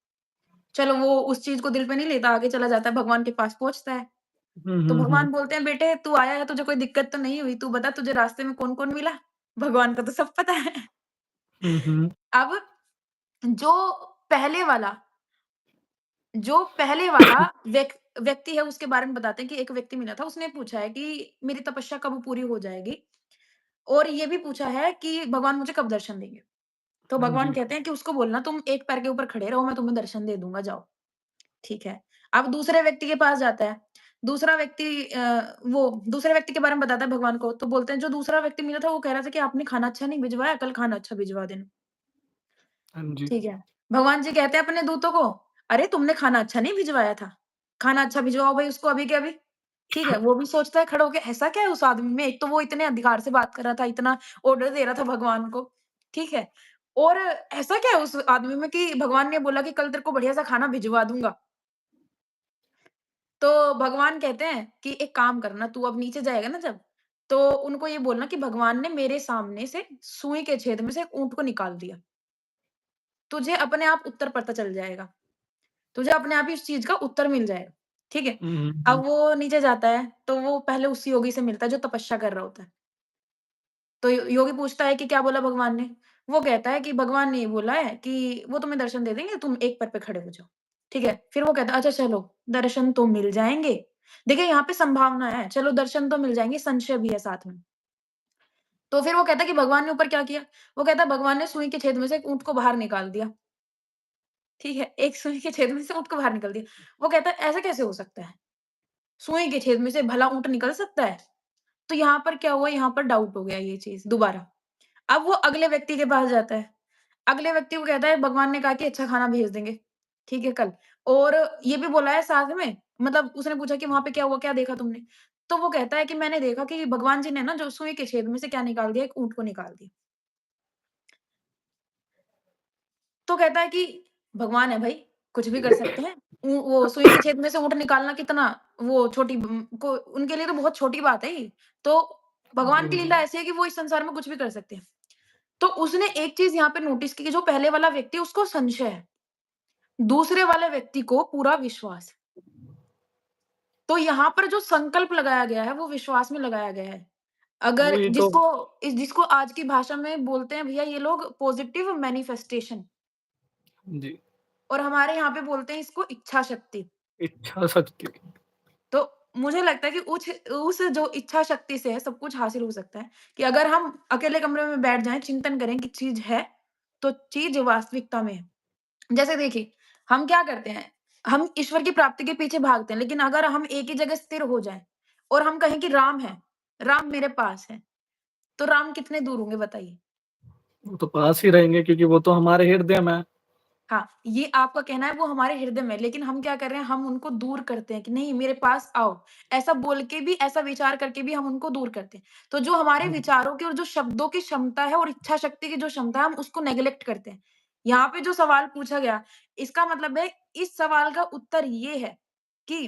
चलो, वो उस चीज़ को दिल पे नहीं लेता, आगे चला जाता है, भगवान के पास पहुँचता है। हुँ, तो हुँ, हुँ। भगवान बोलते हैं, "बेटे, तू आया है, तुझे कोई दिक्कत तो नहीं हुई? तू बता, तुझे रास्ते में कौन-कौन मिला?" भगवान को तो सब पता है। हुँ, हुँ। अब जो पहले वाला जो पहले वाला व्यक्ति है, उसके बारे में बताते हैं कि एक व्यक्ति मिला था, उसने पूछा है कि मेरी तपस्या कब पूरी हो जाएगी? और ये भी पूछा है कि भगवान मुझे कब दर्शन देंगे? तो हाँ भगवान जी। कहते हैं कि उसको बोलना, तुम एक पैर के ऊपर खड़े रहो, मैं तुम्हें दर्शन दे दूँगा, जाओ। ठीक है। अब दूसरे व्यक्ति के पास जाता है। दूसरा व्यक्ति वो दूसरे व्यक्ति के बारे में बताता है भगवान को, तो बोलते हैं, जो दूसरा व्यक्ति मिला था वो कह रहा था कि आपने खाना अच्छा नहीं भिजवाया, कल खाना अच्छा भिजवा देना। हाँ जी। ठीक है। भगवान जी कहते हैं अपने दूतों को, "अरे! तुमने खाना अच्छा नहीं भिजवाया था। खाना अच्छा भिजवाओ भई उसको अभी के अभी।" ठीक है, वो भी सोचता है खड़ा होके, ऐसा क्या है उस आदमी में? एक तो वो इतने अधिकार से बात कर रहा था, इतना ऑर्डर दे रहा था भगवान को, ठीक है? और ऐसा क्या है उस आदमी में कि भगवान ने बोला कि कल तेरे को बढ़िया-सा खाना भिजवा दूँगा। तो भगवान कहते हैं कि एक काम करना, तू अब नीचे जाएगा ना जब, तो उनको ये बोलना कि भगवान ने मेरे सामने से सुई के छेद में से एक ऊँट को निकाल दिया। तुझे अपने आप उत्तर पता चल जाएगा। तुझे अपने आप ही उस चीज़ का उत्तर मिल जाएगा। ठीक है? हुँ, हुँ, हुँ। अब वो नीचे जाता है, तो वो पहले उस योगी से मिलता है जो तपस्या कर रहा होता है। तो योगी पूछता है कि क्या बोला भगवान ने? वो कहता है कि भगवान ने ये बोला है कि वो तुम्हें दर्शन दे देंगे, तुम एक पैर पे खड़े हो जाओ। ठीक है? फिर वो कहता है, अच्छा चलो, दर्शन तो मिल जाएँगे। देखिए, यहाँ पे संभावना है, चलो दर्शन तो मिल जाएँगे, संशय भी है साथ में। तो फिर वो कहता है कि भगवान ने ऊपर क्या किया? वो कहता है, भगवान ने सुई के छेद में से एक ऊँट को बाहर निकाल दिया। ठीक है? एक सुई के छेद में से ऊँट को बाहर निकाल दिया। वो कहता है, ऐसा कैसे हो सकता है? सुई के छेद में से भला ऊँट निकल सकता है? तो यहाँ पर क्या हुआ, यहाँ पर डाउट हो गया ये चीज़ दोबारा। अब वो अगले व्यक्ति के पास जाता है। अगले व्यक्ति को कहता है, भगवान ने कहा कि अच्छा खाना भेज देंगे, ठीक है, कल। और ये भी बोला है साथ में, मतलब उसने पूछा कि वहाँ पे क्या हुआ, क्या देखा तुमने? तो वो कहता है कि मैंने देखा कि भगवान जी ने ना जो सुई के छेद में से क्या निकाल दिया, एक ऊँट को निकाल दिया। तो कहता है कि भगवान है भाई, कुछ भी कर सकते हैं। वो सुई के छेद में से ऊँट निकालना कितना वो छोटी को उनके लिए तो बहुत छोटी बात है ये। तो भगवान की जी, लीला ऐसी है कि वो इस संसार में कुछ भी कर सकते हैं। तो उसने एक चीज़ यहाँ पे नोटिस की कि जो पहले वाला व्यक्ति उसको संशय है, दूसरे वाले व्यक्ति को पूरा विश्वास है। तो यहाँ पर जो संकल्प लगाया गया है वो विश्वास में लगाया गया है। अगर वही तो। जिसको आज की भाषा में बोलते हैं भैया ये लोग पॉजिटिव मैनिफेस्टेशन जी, और हमारे यहाँ पे बोलते हैं इसको इच्छा शक्ति। इच्छा शक्ति। तो मुझे लगता है कि उस जो इच्छा शक्ति से सब कुछ हासिल हो सकता है कि अगर हम अकेले कमरे में बैठ जाएँ, चिंतन करें कि चीज़ है, तो चीज़ वास्तविकता में है। जैसे देखिए, हम क्या करते हैं, हम ईश्वर की प्राप्ति के पीछे भागते हैं, लेकिन अगर हम एक ही जगह स्थिर हो जाएँ और हम कहें कि राम है, राम मेरे पास है, तो राम कितने दूर होंगे बताइए? वो तो पास ही रहेंगे क्योंकि वो तो हमारे हृदय में है। हाँ, ये आपका कहना है वो हमारे हृदय में है, लेकिन हम क्या कर रहे हैं, हम उनको दूर करते हैं कि नहीं मेरे पास आओ। ऐसा बोल के भी, ऐसा विचार करके भी हम उनको दूर करते हैं। तो जो हमारे हुँ, विचारों की और जो शब्दों की क्षमता है और इच्छा शक्ति की जो क्षमता है, हम उसको नेग्लेक्ट करते हैं। यहाँ पे जो सवाल पूछा गया, इसका मतलब है इस सवाल का उत्तर ये है कि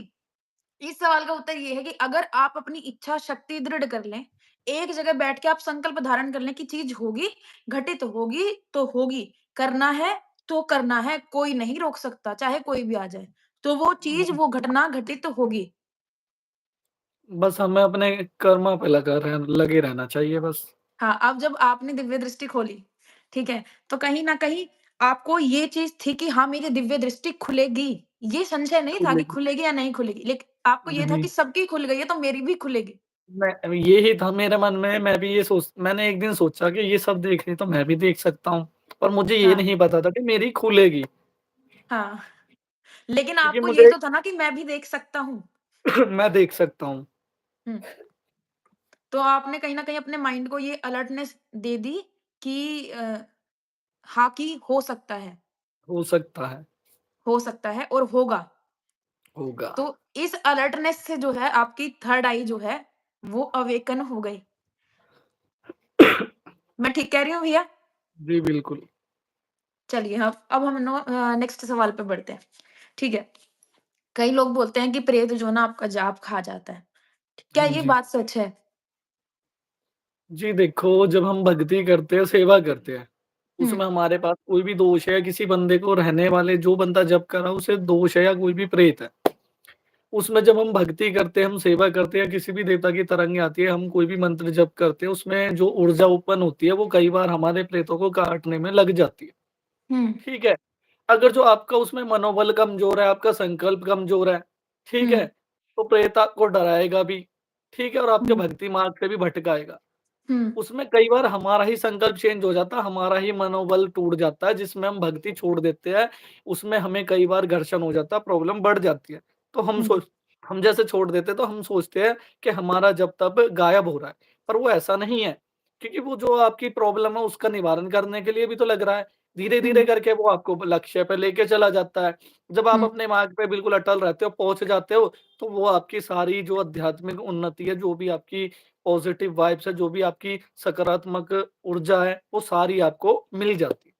इस सवाल का उत्तर ये है कि अगर आप अपनी इच्छा शक्ति दृढ़ कर लें, एक जगह बैठ के आप संकल्प धारण कर लें कि चीज़ होगी, घटित होगी तो होगी, करना है तो करना है, कोई नहीं रोक सकता, चाहे कोई भी आ जाए। तो वो चीज़, हुँ। वो घटना घटित होगी। बस हमें अपने कर्मों पे लगे रहना चाहिए बस। हाँ, अब जब आपने दिव्य दृष्टि खोली, ठीक है? तो कहीं न कहीं आपको ये चीज़ थी कि हाँ, मेरी दिव्य दृष्टि खुलेगी। ये संशय नहीं था कि खुलेगी। खुलेगी या नहीं खुलेगी, आपको ये था नहीं, कि सबकी खुल गई है तो मेरी भी खुलेगी। मैं यही था मेरे मन में, मैंने एक दिन सोचा कि ये सब देख रहे तो मैं भी देख सकता हूँ। पर मुझे ये हाँ, नहीं पता था कि मेरी खुलेगी, हाँ। लेकिन क्योंकि आपको ये मुझे तो था ना कि मैं भी देख सकता हूँ। मैं देख सकता हूँ। हुँ, तो आपने कहीं न कहीं अपने माइंड को ये अलर्टनेस दे दी कि हाँ, कि हो सकता है, हो सकता है और होगा। होगा। तो इस अलर्टनेस से जो है आपकी थर्ड आई जो है, वो अवेकन हो गई। मैं ठीक कह रही हूँ भैया? जी, बिल्कुल। चलिए अब हम नेक्स्ट सवाल पे बढ़ते हैं। ठीक है, कई लोग बोलते हैं कि प्रेत जो है ना आपका जाप खा जाता है। क्या हाँ ये जी। बात सच है? जी, देखो जब हम भक्ति करते हैं, सेवा करते हैं, हुँ, उसमें हमारे पास कोई भी दोष है या किसी बंदे को रहने वाले जो बंदा जप कर रहा है उसे दोष है या कोई भी प्रेत है, उसमें जब हम भक्ति करते हैं, हम सेवा करते हैं, या किसी भी देवता की तरंगे आती है, हम कोई भी मंत्र जप करते हैं, उसमें जो ऊर्जा उत्पन्न होती है, वो कई बार हमारे प्रेतों को काटने में लग जाती है। हुँ, ठीक है? अगर जो आपका उसमें मनोबल कमज़ोर है, आपका संकल्प कमज़ोर है, ठीक है? हुँ, तो प्रेत आपको डराएगा भी, ठीक है? और आपके हुँ, भक्ति मार्ग से भी भटकाएगा। हुँ, उसमें कई बार हमारा ही संकल्प चेंज हो जाता है, हमारा ही मनोबल टूट जाता है, जिसमें हम भक्ति छोड़ देते हैं। उसमें हमें कई बार घर्षण हो जाता है, प्रॉब्लम बढ़ जाती है। तो हुँ, हम जैसे छोड़ देते हैं, तो हम सोचते हैं कि हमारा जप-तप गायब हो रहा है, पर वो ऐसा नहीं है। क्योंकि वो जो आपकी प्रॉब्लम है, उसका निवारण करने के लिए भी तो लग रहा है। धीरे-धीरे हुँ, करके वो आपको लक्ष्य पे लेके चला जाता है। जब आप हुँ, अपने मार्ग पे बिल्कुल अटल रहते हो, पहुँच जाते हो, तो वो आपकी सारी जो आध्यात्मिक उन्नति है, जो भी आपकी पॉजिटिव वाइब्स है, जो भी आपकी सकारात्मक ऊर्जा है, वो सारी आपको मिल जाती है।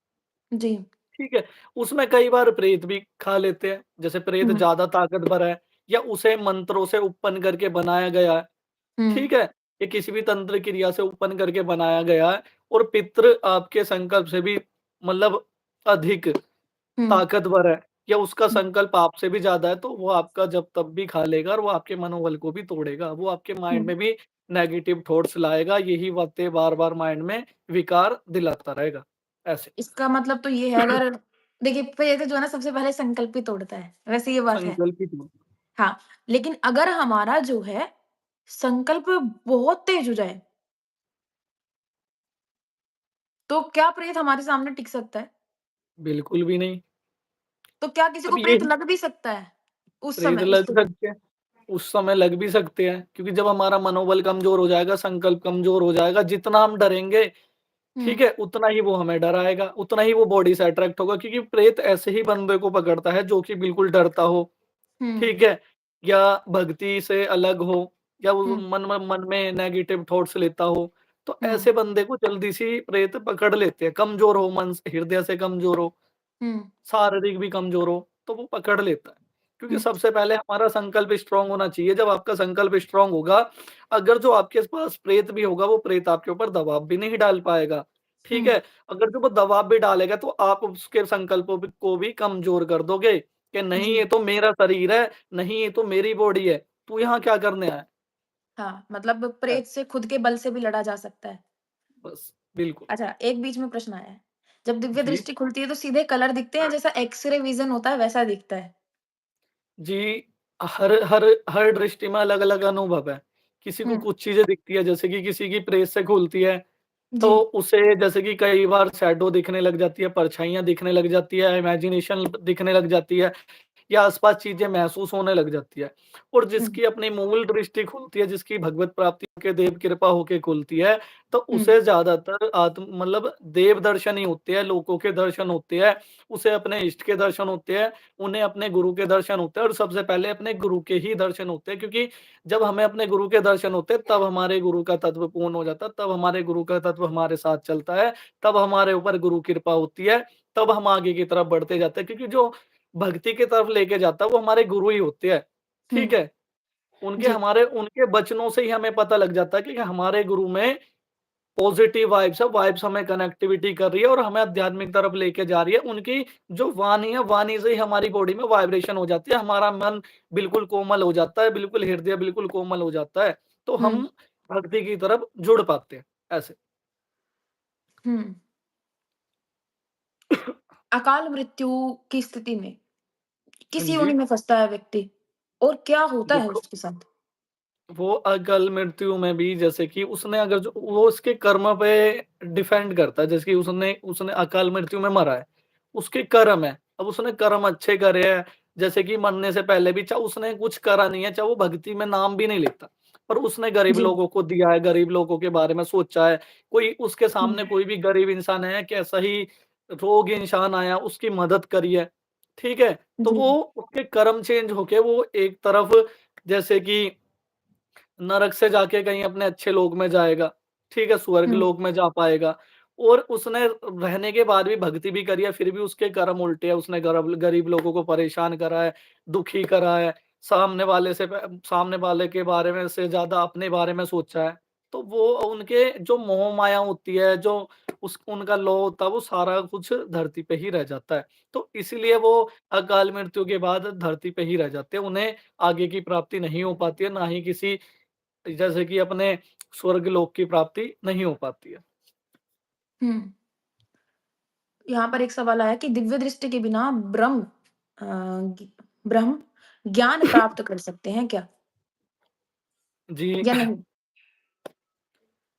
जी। ठीक है? उसमें कई बार प्रेत भी खा लेते हैं, जैसे प्रेत हुँ, ज़्यादा ताकतवर है या उसे मंत्रों से उत्पन्न करके बनाया गया है, हुँ, ठीक है? ये किसी भी तंत्र क्रिया से उत्पन्न करके बनाया गया है और पितृ आपके संकल्प से भी मतलब अधिक हुँ, ताकतवर है या उसका हुँ, संकल्प आपसे भी ज़्यादा है, तो वो आपका जब-तब भी खा लेगा और वो आपके मनोबल को भी तोड़ेगा। वो आपके माइंड हुँ। में भी नेगेटिव थॉट्स लाएगा, यही बातें बार-बार माइंड में विकार दिलाता रहेगा, ऐसे। इसका मतलब तो ये है अगर देखिए प्रेत जो है ना सबसे पहले संकल्प ही तोड़ता है, वैसे ये बात है। संकल्पित हो। हाँ, लेकिन अगर हमारा जो है संकल्प बहुत तेज हो जाए, तो क्या प्रेत हमारे सामने टिक सकता है? बिल्कुल भी नहीं। तो क्या किसी को अब प्रेत यही लग भी सकता है? उस प्रेत समय, उस लग स्थिति सकते हैं, उस समय लग भी सकते हैं, क्योंकि जब हमारा मनोबल कमज़ोर हो जाएगा, संकल्प कमज़ोर हो जाएगा, जितना हम डरेंगे, हुँ, ठीक है? उतना ही वो हमें डराएगा, उतना ही वो बॉडी से अट्रैक्ट होगा क्योंकि प्रेत ऐसे ही बंदे को पकड़ता है जो कि बिल्कुल डरता हो, हुँ, ठीक है? या भक्ति से अलग हो या वो हुँ, मन में नेगेटिव थॉट्स लेता हो, तो हुँ, ऐसे बंदे को जल्दी से प्रेत पकड़ लेते हैं, कमज़ोर हो मन से हृदय से कमज़ोर हो। हुँ, शारीरिक भी कमज़ोर हो, तो वो पकड़ लेता है। क्योंकि हुँ, सबसे पहले हमारा संकल्प स्ट्रॉन्ग होना चाहिए, जब आपका संकल्प स्ट्रॉन्ग होगा, अगर जो आपके पास प्रेत भी होगा, वो प्रेत आपके ऊपर दबाव भी नहीं डाल पाएगा, ठीक हुँ, है? अगर जो वो दबाव भी डालेगा, तो आप उसके संकल्पों को भी कमज़ोर कर दोगे, कि नहीं जी। ये तो मेरा शरीर है, नहीं ये तो मेरी बॉडी है, तू यहाँ क्या करने आया है? हाँ, मतलब है, प्रेत से खुद के बल से भी लड़ा जा सकता है। बस, बिल्कुल। अच्छा, एक बीच में प्रश्न आया है। जब दिव्य जी। दृष्टि खुलती है तो सीधे कलर दिखते हैं जैसा एक्स-रे विज़न होता है वैसा दिखता है? जी, हर हर हर दृष्टि में अलग-अलग अनुभव है। किसी को हुँ, कुछ चीज़ें दिखती है, जैसे कि किसी की प्रेस से खुलती है, जी। तो उसे जैसे कि कई बार शैडो दिखने लग जाती है, परछाइयाँ दिखने लग जाती है, इमेजिनेशन दिखने लग जाती है। या आस-पास चीज़ें महसूस होने लग जाती है। और हुँ, जिसकी अपनी मूल दृष्टि खुलती है, जिसकी भगवत प्राप्ति के देव कृपा होके खुलती है, तो हुँ, उसे ज़्यादातर मतलब देव दर्शन ही होते हैं, लोकों के दर्शन होते हैं, उसे अपने इष्ट के दर्शन होते हैं, उन्हें अपने गुरु के दर्शन होते हैं और सबसे पहले अपने गुरु के ही दर्शन होते हैं, क्योंकि जब हमें अपने गुरु के दर्शन होते हैं, तब हमारे गुरु का तत्व पूर्ण हो जाता है, तब हमारे गुरु का तत्व हमारे साथ चलता है, तब हमारे ऊपर गुरु कृपा होती है, तब हम आगे की तरफ बढ़ते जाते हैं, क्योंकि जो भक्ति की तरफ लेके जाता है वो हमारे गुरु ही होते हैं, हुँ, ठीक है? जी, उनके वचनों से ही हमें पता लग जाता है कि हमारे गुरु में पॉजिटिव वाइब्स हमें कनेक्टिविटी कर रही है और हमें आध्यात्मिक तरफ लेके जा रही है। उनकी जो वाणी है, वाणी से ही हमारी बॉडी में वाइब्रेशन हो जाती है, हमारा मन बिल्कुल कोमल हो जाता है, बिल्कुल हृदय बिल्कुल कोमल हो जाता है, तो हुँ, हम भक्ति की तरफ जुड़ पाते हैं, ऐसे। हुँ। अकाल मृत्यु की स्थिति में हाँ किस योनि जी, में फँसता है व्यक्ति और क्या होता है देखो उसके साथ? वो अकाल मृत्यु में भी जैसे कि उसने अगर जो वो उसके कर्म पे डिपेंड करता है, जैसे कि उसने उसने अकाल मृत्यु में मरा है, उसके कर्म है। अब उसने कर्म अच्छे करे हैं, जैसे कि मरने से पहले भी चाहे उसने कुछ करा नहीं है, चाहे वो भक्ति में नाम भी नहीं लेता, पर उसने गरीब जी। लोगों को दिया है, गरीब लोगों के बारे में सोचा है। कोई उसके हुँ, सामने कोई भी गरीब इंसान है, कैसा ही रोग इंसान आया, उसकी मदद करी है, ठीक है? तो जी। वो उसके कर्म चेंज होके वो एक तरफ जैसे कि नरक से जाके कहीं अपने अच्छे लोक में जाएगा, ठीक है? स्वर्ग हुँ, लोक में जा पाएगा और उसने रहने के बाद भी भक्ति भी करी है, फिर भी उसके कर्म उल्टे हैं, उसने गरीब लोगों को परेशान करा है, दुखी करा है, सामने वाले के बारे में से ज़्यादा अपने बारे में सोचा है। तो वो उनके जो मोह माया होती है, जो उस उनका लौ होता है, वो सारा कुछ धरती पे ही रह जाता है। तो इसीलिए वो अकाल मृत्यु के बाद धरती पे ही रह जाते हैं, उन्हें आगे की प्राप्ति नहीं हो पाती है, ना ही किसी जैसे कि अपने स्वर्ग लोक की प्राप्ति नहीं हो पाती है। हुँ। यहाँ पर एक सवाल आया कि दिव्य दृष्टि के बिना अ, ग ब्रह्म ज्ञान प्राप्त कर सकते हैं क्या? जी, या नहीं?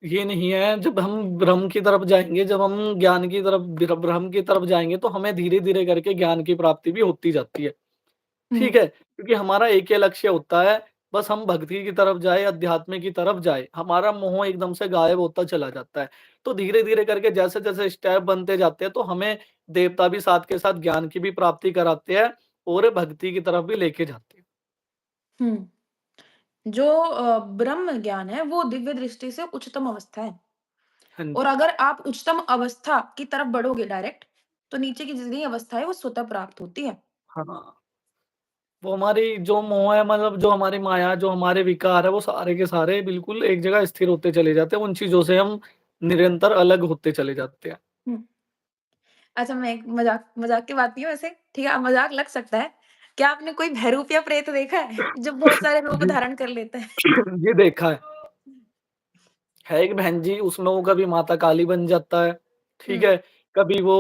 ये नहीं है जब हम ब्रह्म की तरफ जाएँगे, जब हम ज्ञान की तरफ ब्रह्म की तरफ जाएँगे तो हमें धीरे-धीरे करके ज्ञान की प्राप्ति भी होती जाती है। हुँ, ठीक है? क्योंकि हमारा एक ही लक्ष्य होता है, बस हम भक्ति की तरफ जाएँ, अध्यात्म की तरफ जाएँ। हमारा मोह एकदम से गायब होता चला जाता है। तो धीरे-धीरे करके जैसे-जैसे स्टेप बनते जाते हैं, तो हमें देवता भी साथ के साथ ज्ञान की भी प्राप्ति कराते हैं और भक्ति की तरफ भी लेके जाते हैं। हुँ। जो ब्रह्म ज्ञान है वो दिव्य दृष्टि से उच्चतम अवस्था है हाँ और जी। अगर आप उच्चतम अवस्था की तरफ बढ़ोगे डायरेक्ट, तो नीचे की जितनी अवस्था है वो स्वतः प्राप्त होती है। हाँ। वो हमारी जो मोह है मतलब जो हमारी माया, जो हमारे विकार है, वो सारे के सारे बिल्कुल एक जगह स्थिर होते चले जाते हैं। उन चीज़ों से हम निरंतर अलग होते चले जाते हैं। हुँ। अच्छा मैं एक मज़ाक मज़ाक की बात नहीं है वैसे, ठीक है? मज़ाक लग सकता है। क्या आपने कोई भैरूप या प्रेत देखा है? जो बहुत सारे रूप जी, धारण कर लेता है? ये देखा है। है एक बहन जी उसमें वो कभी माता काली बन जाता है, ठीक हुँ, है? कभी वो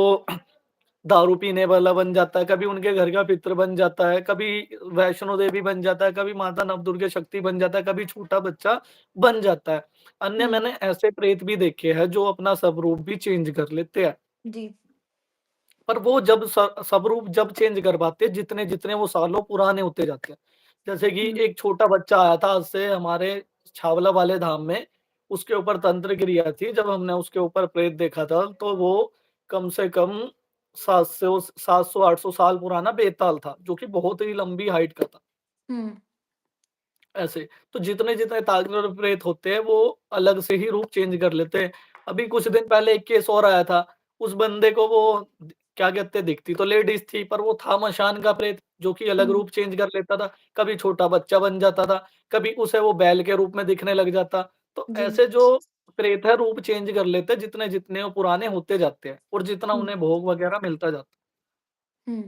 दारू पीने वाला बन जाता है, कभी उनके घर का पितृ बन जाता है, कभी वैष्णो देवी बन जाता है, कभी माता नवदुर्गा शक्ति बन जाता है, कभी छोटा बच्चा बन जाता है। अन्य हुँ, मैंने ऐसे प्रेत भी देखे हैं जो अपना स्वरूप भी चेंज कर लेते हैं। जी। पर वो जब स्वरूप जब चेंज कर पाते हैं, जितने-जितने वो सालों पुराने होते जाते हैं। जैसे कि हुँ, एक छोटा बच्चा आया था आज से हमारे छावला वाले धाम में, उसके ऊपर तंत्र क्रिया थी। जब हमने उसके ऊपर प्रेत देखा था, तो वो कम से कम 700-800 साल पुराना बेताल था, जो कि बहुत ही लंबी हाइट का था। हुँ, ऐसे, तो जितने-जितने ताकतवर प्रेत होते हैं, वो अलग से ही रूप चेंज कर लेते हैं। अभी कुछ दिन पहले एक केस और आया था, उस बंदे को वो क्या कहते हैं, दिखती तो लेडीज़ थी पर वो था मशान का प्रेत, जो कि अलग हुँ, रूप चेंज कर लेता था। कभी छोटा बच्चा बन जाता था, कभी उसे वो बैल के रूप में दिखने लग जाता। तो जी। ऐसे जो प्रेत है रूप चेंज कर लेते हैं, जितने-जितने वो पुराने होते जाते हैं और जितना हुँ, उन्हें भोग वगैरह मिलता जाता है। हुँ।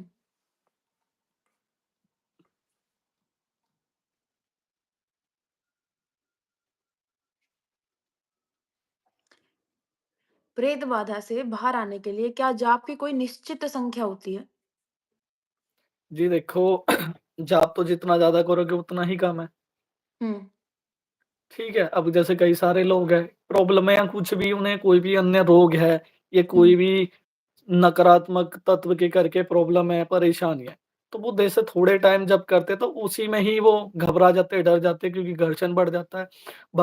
प्रेत बाधा से बाहर आने के लिए क्या जाप की कोई निश्चित संख्या होती है? जी देखो, जाप तो जितना ज़्यादा करोगे उतना ही कम है। हुँ, ठीक है, अब जैसे कई सारे लोग हैं, प्रॉब्लम है या कुछ भी उन्हें कोई भी अन्य रोग है, या हुँ, कोई भी नकारात्मक तत्व के करके प्रॉब्लम है, परेशानी है, तो वो जैसे थोड़े टाइम जब करते तो उसी में ही वो घबरा जाते, डर जाते क्योंकि घर्षण बढ़ जाता है।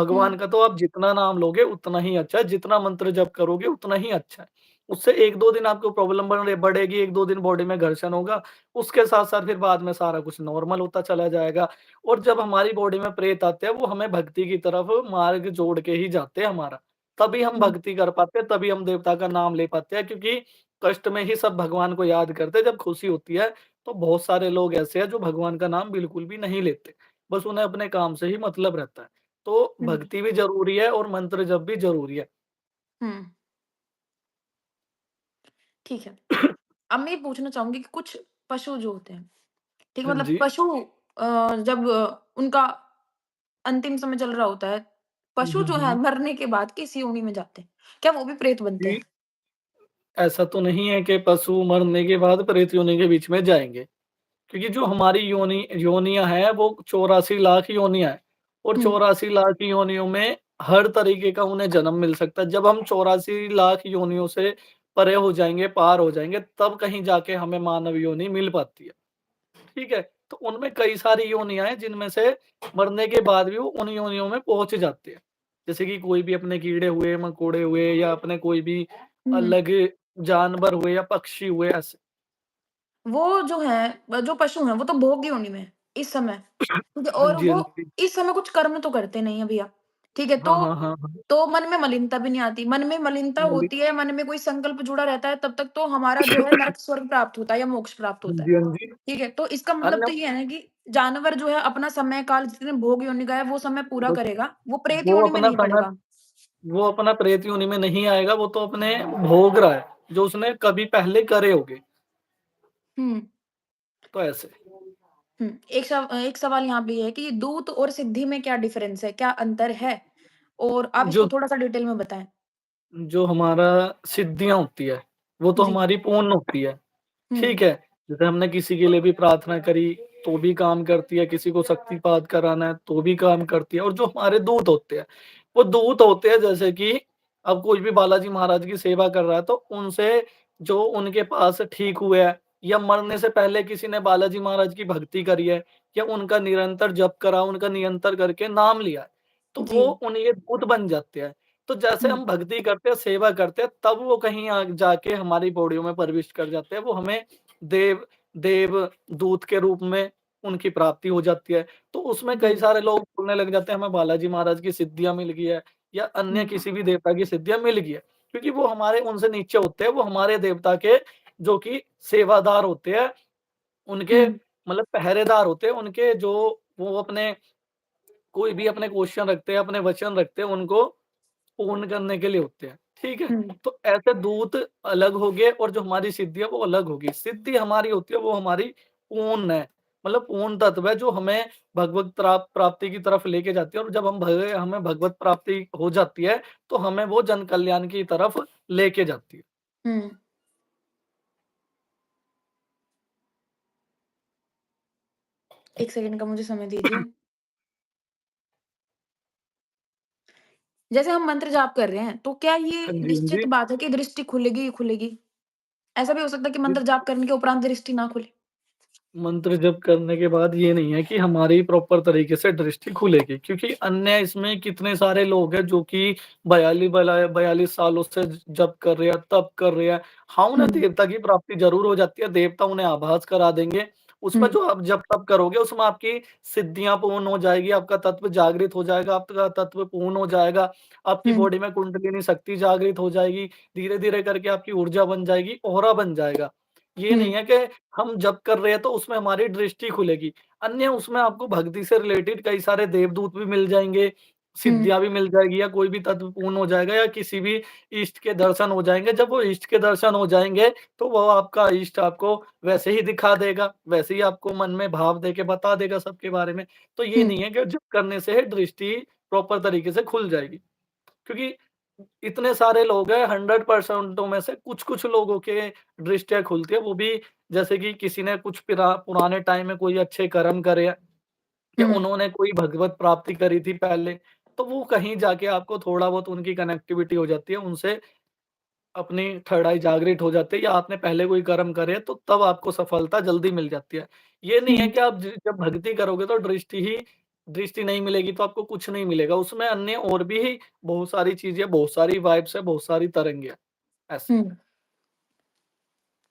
हुँ, भगवान का तो आप जितना नाम लोगे उतना ही अच्छा है, जितना मंत्र जप करोगे उतना ही अच्छा है। उससे 1-2 दिन आपको प्रॉब्लम बढ़ेगी, 1-2 दिन बॉडी में घर्षण होगा, उसके साथ-साथ फिर बाद में सारा कुछ नॉर्मल होता चला जाएगा। और जब हमारी बॉडी में प्रेत आते हैं, वो हमें भक्ति की तरफ मार्ग जोड़ के ही जाते हैं हमारा। तभी हम हुँ, भक्ति कर पाते हैं, तभी हम देवता का नाम ले पाते हैं क्योंकि कष्ट में ही सब भगवान को याद करते हैं, जब खुशी होती है, तो बहुत सारे लोग ऐसे हैं जो भगवान का नाम बिल्कुल भी नहीं लेते। बस उन्हें अपने काम से ही मतलब रहता है। तो हुँ, भक्ति भी ज़रूरी है और मंत्र जप भी ज़रूरी है। हुँ, ठीक है। अब मैं ये पूछना चाहूँगी कि कुछ पशु जो होते हैं, ठीक है? हाँ मतलब जी। पशु जब उनका अंतिम समय चल रहा होता है, हुँ, पशु हुँ, जो है हुँ। मरने के बाद किस योनि में जाते हैं? क्या वो भी प्रेत बनते जी, हैं? ऐसा तो नहीं है कि पशु मरने के बाद प्रेत योनि के बीच में जाएँगे। क्योंकि जो हमारी योनियाँ हैं वो 84 लाख योनियाँ हैं और हुँ, 84 लाख योनियों में हर तरीके का उन्हें जन्म मिल सकता है। जब हम 84 लाख योनियों से परे हो जाएँगे, पार हो जाएँगे, तब कहीं जाके हमें मानव योनि मिल पाती है। ठीक है? तो उनमें कई सारी योनियाँ हैं जिनमें से मरने के बाद भी वो उन योनियों में पहुँच जाते हैं। जैसे कि कोई भी अपने कीड़े हुए, मकोड़े हुए या अपने कोई भी हुँ। अलग जानवर हुए या पक्षी हुए ऐसे। वो जो हैं जो पशु हैं, वो तो भोग योनि में हैं, इस समय। ठीक है? हाँ और जी, हाँ वो जी। इस समय कुछ कर्म तो करते नहीं हैं भैया, ठीक है? हाँ, हाँ, हाँ, हाँ। तो मन में मलिनता भी नहीं आती, मन में मलिनता मलि होती है, मन में कोई संकल्प जुड़ा रहता है, तब तक तो हमारा जो है नरक स्वर्ग प्राप्त होता है या मोक्ष प्राप्त हाँ होता है, जी, हाँ जी। ठीक है? तो इसका मतलब अन्य तो ये है ना कि जानवर जो है अपना समय काल जितने भोग योनि का है, वो समय पूरा बस करेगा, वो प्रेत वो योनि में अपना नहीं समय पड़ेगा। वो अपना प्रेत योनि में नहीं आएगा, वो तो अपने भोग रहा है, जो उसने कभी पहले करे होंगे, हुँ, तो ऐसे। हुँ। एक सवाल यहाँ पे ये है कि दूत और सिद्धि में क्या डिफ़रेंस है? क्या अंतर है? और आप इसको जो थोड़ा-सा डिटेल में बताएँ। जो हमारा सिद्धियाँ होती है, वो तो जी। हमारी पूर्ण होती है, हुँ, ठीक है? जैसे हमने किसी के लिए भी प्रार्थना करी, तो भी काम करती है, किसी को शक्तिपात कराना है, तो भी काम करती है और जो हमारे दूत होते हैं, वो दूत होते हैं जैसे कि अब कोई भी बालाजी महाराज की सेवा कर रहा है, तो उनसे जो उनके पास ठीक हुए हैं या मरने से पहले किसी ने बालाजी महाराज की भक्ति करी है या उनका निरंतर जप करा, उनका निरंतर करके नाम लिया है, तो जी। वो उन्हीं दूत बन जाते हैं। तो जैसे हुँ, हम भक्ति करते हैं, सेवा करते हैं, तब वो कहीं जाके हमारी बॉडियों में प्रविष्ट कर जाते हैं। वो हमें देव देव दूत के रूप में उनकी प्राप्ति हो जाती है। तो उसमें कई जी। सारे लोग बोलने लग जाते हैं, हमें बालाजी महाराज की सिद्धियाँ मिल गई है या अन्य हुँ, किसी भी देवता की सिद्धियाँ मिल गई है। क्योंकि वो हमारे उनसे नीचे होते हैं, वो हमारे देवता के जो कि सेवादार होते हैं, हुँ, उनके मतलब पहरेदार होते हैं, उनके जो वो अपने कोई भी अपने क्वेश्चन रखते हैं, अपने वचन रखते हैं, उनको पूर्ण करने के लिए होते हैं, ठीक है? हुँ, तो ऐसे दूत अलग हो गए और जो हमारी सिद्धि है वो अलग होगी। सिद्धि हमारी होती है वो हमारी पूर्ण है, मतलब पूर्ण तत्व है जो हमें भगवत प्राप्ति की तरफ लेके जाती है और जब हमें भगवत प्राप्ति हो जाती है, तो हमें वो जन कल्याण की तरफ लेके जाती है। हुँ। 1 सेकंड का मुझे समय दीजिए। जैसे हम मंत्र जाप कर रहे हैं, तो क्या ये हाँ जी, हाँ निश्चित जी। बात है कि दृष्टि खुलेगी ही खुलेगी? ऐसा भी हो सकता है कि जी, मंत्र जाप करने के उपरांत दृष्टि ना खुले? मंत्र जप करने के बाद ये नहीं है कि हमारी प्रॉपर तरीके से दृष्टि खुलेगी क्योंकि अन्य इसमें कितने सारे लोग हैं जो कि 42 सालों से जप कर रहे हैं, तप कर रहे हैं। हाँ, हुँ, उन्हें देवता की प्राप्ति ज़रूर हो जाती है, देवता उन्हें आभास करा देंगे। उसमें हुँ, जो आप जप तप करोगे उसमें आपकी सिद्धियाँ पूर्ण हो जाएगी, आपका तत्व जागृत हो जाएगा, आपका तत्व पूर्ण हो जाएगा, आपकी हुँ, बॉडी में कुंडलिनी शक्ति जागृत हो जाएगी, धीरे-धीरे करके आपकी ऊर्जा बन जाएगी, ऑरा बन जाएगा। ये हुँ, नहीं है कि हम जप कर रहे हैं तो उसमें हमारी दृष्टि खुलेगी। अन्य उसमें आपको भक्ति से रिलेटेड कई सारे देवदूत भी मिल जाएँगे, हुँ, सिद्धियाँ भी मिल जाएगी या कोई भी तत्व पूर्ण हो जाएगा या किसी भी इष्ट के दर्शन हो जाएँगे। जब वो इष्ट के दर्शन हो जाएँगे, तो वो आपका इष्ट आपको वैसे ही दिखा देगा, वैसे ही आपको मन में भाव देके बता देगा सबके बारे में। तो ये हुँ, नहीं है कि जप करने से दृष्टि प्रॉपर तरीके से खुल जाएगी। क्योंकि इतने सारे लोग हैं 100% में से कुछ-कुछ लोगों के दृष्टियाँ खुलती है, वो भी जैसे कि किसी ने कुछ पुराने टाइम में कोई अच्छे कर्म करे हैं या हुँ, उन्होंने कोई भगवत प्राप्ति करी थी पहले, तो वो कहीं जाके आपको थोड़ा बहुत उनकी कनेक्टिविटी हो जाती है, उनसे अपनी थर्ड आई जागृत हो जाती है या आपने पहले कोई कर्म करे हैं, तो तब आपको सफलता जल्दी मिल जाती है। ये नहीं है हुँ, कि आप जब भक्ति करोगे तो दृष्टि नहीं मिलेगी तो आपको कुछ नहीं मिलेगा, उसमें अन्य और भी बहुत सारी चीज़ें, बहुत सारी वाइब्स है, बहुत सारी तरंगे हैं, ऐसे। हुँ।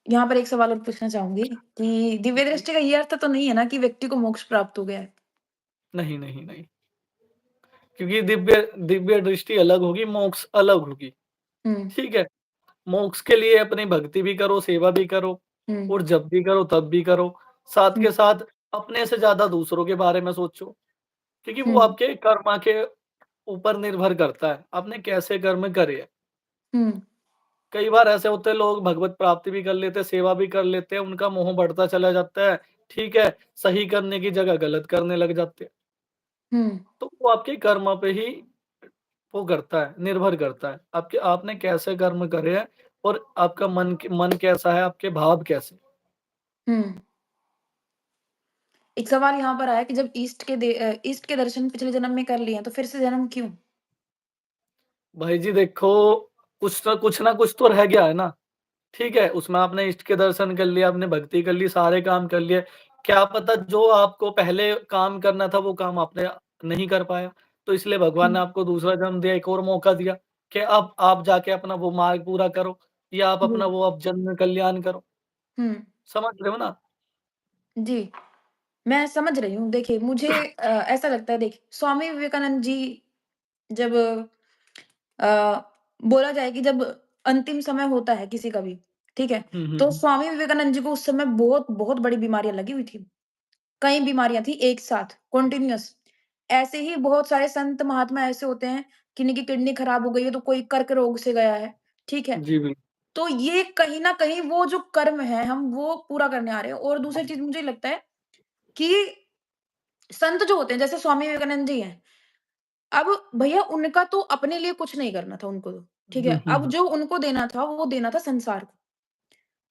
यहाँ पर एक सवाल और पूछना चाहूँगी कि दिव्य जी। दृष्टि का ये अर्थ तो नहीं है ना कि व्यक्ति को मोक्ष प्राप्त हो गया है? नहीं, नहीं, नहीं, क्योंकि दिव्य दिव्य दृष्टि अलग होगी, मोक्ष अलग होगी, हुँ, ठीक है? मोक्ष के लिए अपनी भक्ति भी करो, सेवा भी करो हुँ, और जब भी करो तब भी करो। साथ हुँ, के साथ अपने से ज़्यादा दूसरों के बारे में सोचो, क्योंकि वो हुँ, आपके कर्मा के ऊपर निर्भर करता है, आपने कैसे कर्म करे हैं। हुँ, कई बार ऐसे होते हैं लोग भगवत प्राप्ति भी कर लेते हैं, सेवा भी कर लेते हैं, उनका मोह बढ़ता चला जाता है, ठीक है? सही करने की जगह गलत करने लग जाते हैं। हुँ, तो वो आपके कर्म पे ही वो करता है, निर्भर करता है। आपके आपने कैसे कर्म करे हैं और आपका मन कैसा है, आपके भाव कैसे? हुँ। एक सवाल यहाँ पर आया कि जब ईस्ट के दर्शन पिछले जन्म में कर लिए हैं, तो फिर से जन्म क्यों? भाई जी देखो, कुछ तो रह गया है ना, ठीक है? उसमें आपने इष्ट के दर्शन कर लिए, आपने भक्ति कर ली, सारे काम कर लिए। क्या पता जो आपको पहले काम करना था, वो काम आपने नहीं कर पाया। तो इसलिए भगवान हुँ, ने आपको दूसरा जन्म दिया, एक और मौका दिया कि अब आप जाके अपना वो मार्ग पूरा करो या आप अपना जी, वो अब जन्म कल्याण करो। हुँ, समझ रहे हो ना? जी। मैं समझ रही हूँ। देखिए, मुझे ऐसा लगता है देखिए, स्वामी विवेकानंद जी जब अ, बोला जाए कि जब अंतिम समय होता है किसी का भी, ठीक है? हुँ, हुँ, तो हुँ। स्वामी विवेकानंद जी को उस समय बहुत बड़ी बीमारियाँ लगी हुई थी। कई बीमारियाँ थी एक साथ, कंटीन्यूअस। ऐसे ही बहुत सारे संत महात्मा ऐसे होते हैं, किन्हीं की किडनी खराब हो गई है, तो कोई कर्क रोग से गया है, ठीक है? जी, बिल्कुल। तो ये कहीं न कहीं वो जो कर्म है, हम वो पूरा करने आ रहे हैं और दूसरी चीज़ मुझे लगता है कि संत जो होते हैं, जैसे स्वामी विवेकानंद जी हैं, अब भैया उनका तो अपने लिए कुछ नहीं करना था उनको तो, ठीक है? हुँ, हुँ, अब हुँ। जो उनको देना था, वो देना था संसार को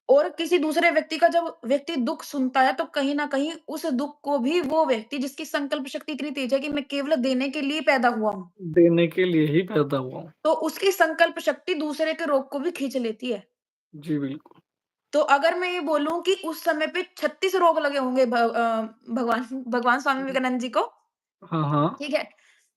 और किसी दूसरे व्यक्ति का जब व्यक्ति दुःख सुनता है, तो कहीं न कहीं उस दुःख को भी वो व्यक्ति जिसकी संकल्प शक्ति इतनी तेज है कि मैं केवल देने के लिए पैदा हुआ हूँ, देने के लिए ही पैदा हुआ हूँ। तो उसकी संकल्प शक्ति दूसरे के रोग को भी खींच लेती है। जी, बिल्कुल। तो अगर मैं ये बोलूँ कि उस समय पे 36 रोग लगे होंगे भगवान भगवान स्वामी विवेकानंद जी को, हाँ, हाँ। ठीक है?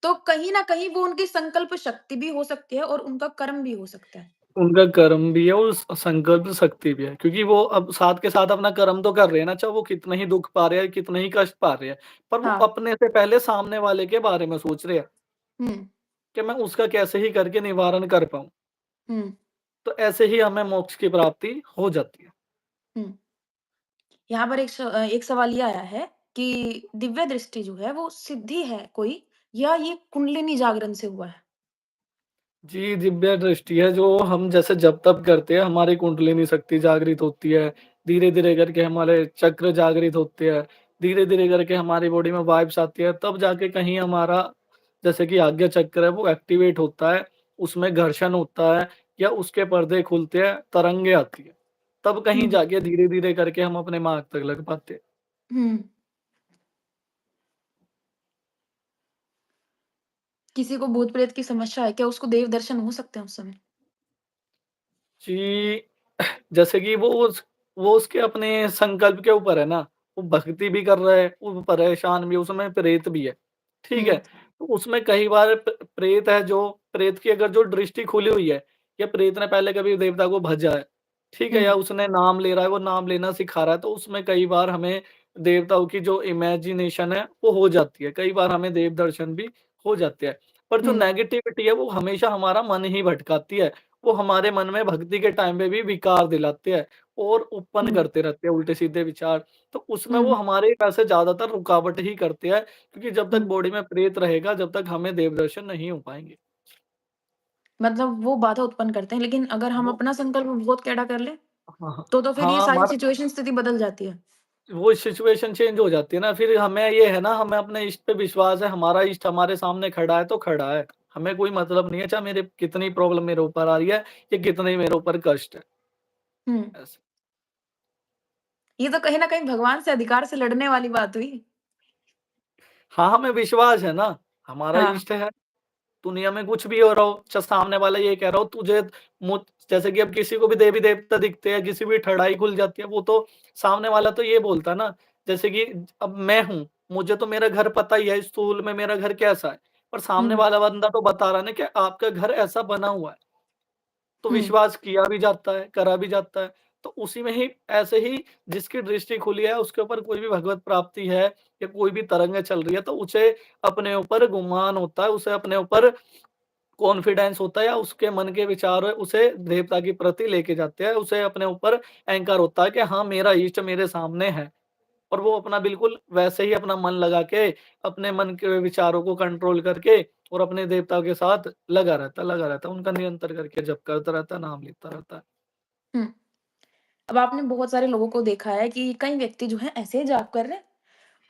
तो कहीं न कहीं वो उनकी संकल्प शक्ति भी हो सकती है और उनका कर्म भी हो सकता है। उनका कर्म भी है और संकल्प शक्ति भी है, क्योंकि वो अब साथ के साथ अपना कर्म तो कर रहे हैं ना, चाहे वो कितना ही दुःख पा रहे हैं, कितने ही कष्ट पा रहे हैं, पर वो हाँ। अपने से पहले सामने वाले के बारे में सोच रहे हैं हुँ, कि मैं उसका कैसे ही करके निवारण कर पाऊँ। हुँ, तो ऐसे ही हमें मोक्ष की प्राप्ति हो जाती है। हुँ। यहाँ पर एक सवाल ये आया है कि दिव्य दृष्टि जो है वो सिद्धि है कोई या ये कुंडलिनी जागरण से हुआ है? जी, दिव्य दृष्टि है जो हम जैसे जप-तप करते हैं, हमारी कुंडलिनी शक्ति जागृत होती है, धीरे-धीरे करके हमारे चक्र जागृत होते हैं, धीरे-धीरे करके हमारी बॉडी में वाइब्स आती है, तब जाके कहीं हमारा जैसे कि आज्ञा चक्र है वो एक्टिवेट होता है, उसमें घर्षण होता है या उसके पर्दे खुलते हैं, तरंगे आती है। तब कहीं हुँ, जाके धीरे-धीरे करके हम अपने मार्ग तक लग पाते हैं। हुँ। किसी को भूत-प्रेत की समस्या है, क्या उसको देव दर्शन हो सकते हैं उस समय? जी, जैसे कि वो उसके अपने संकल्प के ऊपर है ना, वो भक्ति भी कर रहा है, वो परेशान भी है, उसमें प्रेत भी है, ठीक है? हुँ, तो उसमें कई बार प्रेत है जो प्रेत की अगर जो दृष्टि खुली हुई है या प्रेत ने पहले कभी देवता को भजा है, ठीक है? हुँ, या उसने नाम ले रहा है, वो नाम लेना सिखा रहा है, तो उसमें कई बार हमें देवताओं की जो इमेजिनेशन है, वो हो जाती है। कई बार हमें देव दर्शन भी हो जाते हैं। पर जो हुँ, नेगेटिविटी है, वो हमेशा हमारा मन ही भटकाती है। वो हमारे मन में भक्ति के टाइम पे भी विकार दिलाते हैं और उत्पन्न हुँ, करते रहते हैं उल्टे-सीधे विचार। तो उसमें वो हुँ, हमारे वैसे ज़्यादातर रुकावट ही करते हैं, क्योंकि जब तक हुँ। बॉडी में प्रेत रहेगा, जब तक हमें देव दर्शन नहीं हो पाएँगे। मतलब वो बाधा उत्पन्न करते हैं, लेकिन अगर हम वो अपना संकल्प बहुत टेढ़ा कर लें, हाँ, हाँ। तो फिर ये हाँ, सारी हमारा सिचुएशन स्थिति बदल जाती है। वो सिचुएशन चेंज हो जाती है ना, फिर हमें ये है ना, हमें अपने इष्ट पे विश्वास है, हमारा इष्ट हमारे सामने खड़ा है तो खड़ा है। हमें कोई मतलब नहीं है, चाहे मेरे कितनी प्रॉब्लम मेरे ऊपर आ रही है या कितने ही मेरे ऊपर कष्ट है, हुँ। ऐसे। ये तो कहीं न कहीं भगवान से अधिकार से लड़ने वाली बात हुई। हाँ, हमें विश्वास है ना, हमारा हाँ। इष्ट है। दुनिया में कुछ भी हो रहा हो, सामने वाला ये कह रहा हो तुझे मुझ जैसे कि अब किसी को भी देवी-देवता दिखते हैं, किसी भी ठड़ाई खुल जाती है, वो तो सामने वाला तो ये बोलता है ना, जैसे कि अब मैं हूँ, मुझे तो मेरा घर पता ही है, स्थूल में मेरा घर कैसा है, पर सामने हुँ, वाला बंदा तो बता रहा है ना कि आपका घर ऐसा बना हुआ है। तो हुँ, विश्वास किया भी जाता है, करा भी जाता है। तो उसी में ही ऐसे ही जिसकी दृष्टि खुली है, उसके ऊपर कोई भी भगवत प्राप्ति है या कोई भी तरंगे चल रही है, तो उसे अपने ऊपर गुमान होता है, उसे अपने ऊपर कॉन्फिडेंस होता है या उसके मन के विचार उसे देवता के प्रति लेके जाते हैं, उसे अपने ऊपर अहंकार होता है कि हाँ, मेरा इष्ट मेरे सामने है और वो अपना बिल्कुल वैसे ही अपना मन लगा के, अपने मन के विचारों को कंट्रोल करके और अपने देवता के साथ लगा रहता है, उनका निरंतर करके जप करता रहता है, नाम लेता रहता है। हुँ। अब आपने बहुत सारे लोगों को देखा है कि कई व्यक्ति जो हैं ऐसे ही जाप कर रहे हैं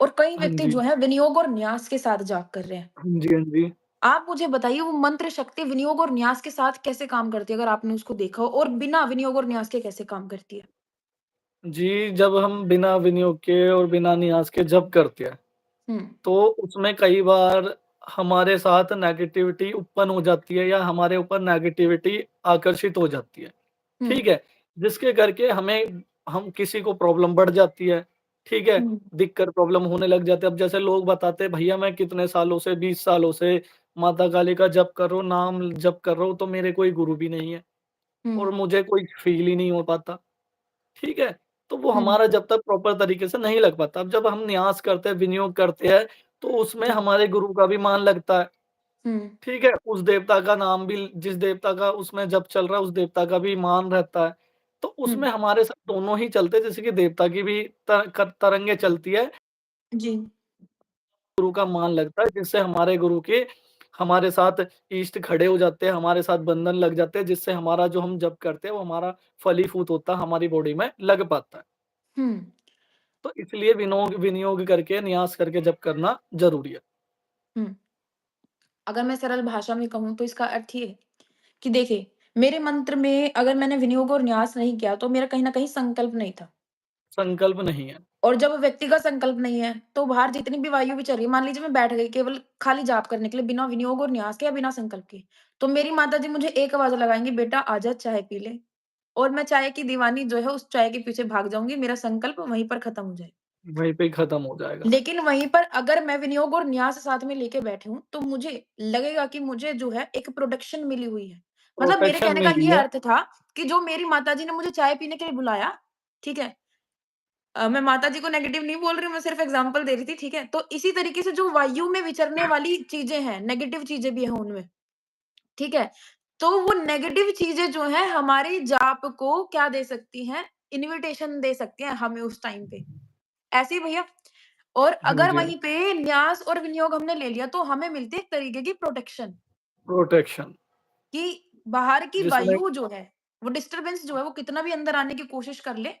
और कई हाँ व्यक्ति जी। जो हैं विनियोग और न्यास के साथ जाप कर रहे हैं। हाँ जी, हाँ जी। आप मुझे बताइए वो मंत्र शक्ति विनियोग और न्यास के साथ कैसे काम करती है? अगर आपने उसको देखा हो और बिना विनियोग और न्यास के कैसे काम करती है? जी, जब हम बिना विनियोग के और बिना नियाज़ के जप करते हैं, हुँ, तो उसमें कई बार हमारे साथ नेगेटिविटी उत्पन्न हो जाती है या हमारे ऊपर नेगेटिविटी आकर्षित हो जाती है, हुँ, ठीक है? जिसके करके हम किसी को प्रॉब्लम बढ़ जाती है, ठीक है? हुँ, दिक्कत प्रॉब्लम होने लग जाते हैं। अब जैसे लोग बताते हैं भैया मैं कितने सालों से 20 सालों से माता काली का जप कर रहा हूँ, नाम जप कर रहा हूँ, तो मेरे कोई गुरु भी नहीं है और हुँ, मुझे कोई फ़ील ही नहीं हो पाता। ठीक है? तो वो हुँ, हमारा जब तक प्रॉपर तरीके से नहीं लग पाता। अब जब हम न्यास करते हैं, विनियोग करते हैं, तो उसमें जी, हमारे गुरु का भी मान लगता है। हुँ, ठीक है? उस देवता का नाम भी जिस देवता का उसमें जप चल रहा है, उस देवता का भी मान रहता है। तो हुँ, उसमें हमारे साथ दोनों ही चलते हैं, जैसे कि देवता की भी तरंगे चलती है, जी, गुरु का मान लगता है, जिससे हमारे गुरु के हमारे साथ इष्ट खड़े हो जाते हैं, हमारे साथ बंधन लग जाते हैं, जिससे हमारा जो हम जप करते हैं, वो हमारा फलीभूत होता है, हमारी बॉडी में लग पाता है। हुँ, तो इसलिए विनियोग करके, नियास करके जप करना ज़रूरी है। हुँ। अगर मैं सरल भाषा में कहूँ तो इसका अर्थ ये है कि देखिए, मेरे मंत्र में अगर मैंने विनियोग और न्यास नहीं किया तो मेरा कहीं न कहीं संकल्प नहीं था। संकल्प नहीं है। और जब व्यक्ति का संकल्प नहीं है, तो बाहर जितनी भी वायु भी चल रही है, मान लीजिए मैं बैठ गई केवल खाली जाप करने के लिए बिना विनियोग और न्यास के या बिना संकल्प के, तो मेरी माताजी मुझे एक आवाज़ लगाएँगी, "बेटा आजा चाय पी ले।" और मैं चाय की दीवानी जो है उस चाय के पीछे भाग जाऊँगी, मेरा संकल्प वहीं पर खत्म हो जाएगा। वहीं पे ही खत्म हो जाएगा। लेकिन वहीं पर अगर मैं विनियोग और न्यास साथ में लेके बैठी हूँ, तो मुझे लगेगा कि मुझे जो है एक प्रोटेक्शन मिली हुई है। मतलब मेरे प्रोटेक्शन कहने का मिली ये है। अर्थ था कि जो मेरी माताजी ने मुझे चाय पीने के लिए बुलाया, ठीक है? मैं माताजी को नेगेटिव नहीं बोल रही हूँ, मैं सिर्फ़ एग्ज़ाम्पल दे रही थी, ठीक है? तो इसी तरीके से जो वायु में विचरने वाली चीज़ें हैं, नेगेटिव चीज़ें भी हैं उनमें, ठीक है? तो वो नेगेटिव चीज़ें जो हैं हमारे जाप को क्या दे सकती हैं, इन्विटेशन दे सकती हैं हमें उस टाइम पे। ऐसे ही भैया और हाँ अगर जी, हाँ। वहीं पे न्यास और विनियोग हमने ले लिया तो हमें मिलती है एक तरीके की प्रोटेक्शन प्रोटेक्शन कि बाहर की जिसमें वायु जो है, वो डिस्टर्बेंस जो है वो कितना भी अंदर आने की कोशिश कर ले,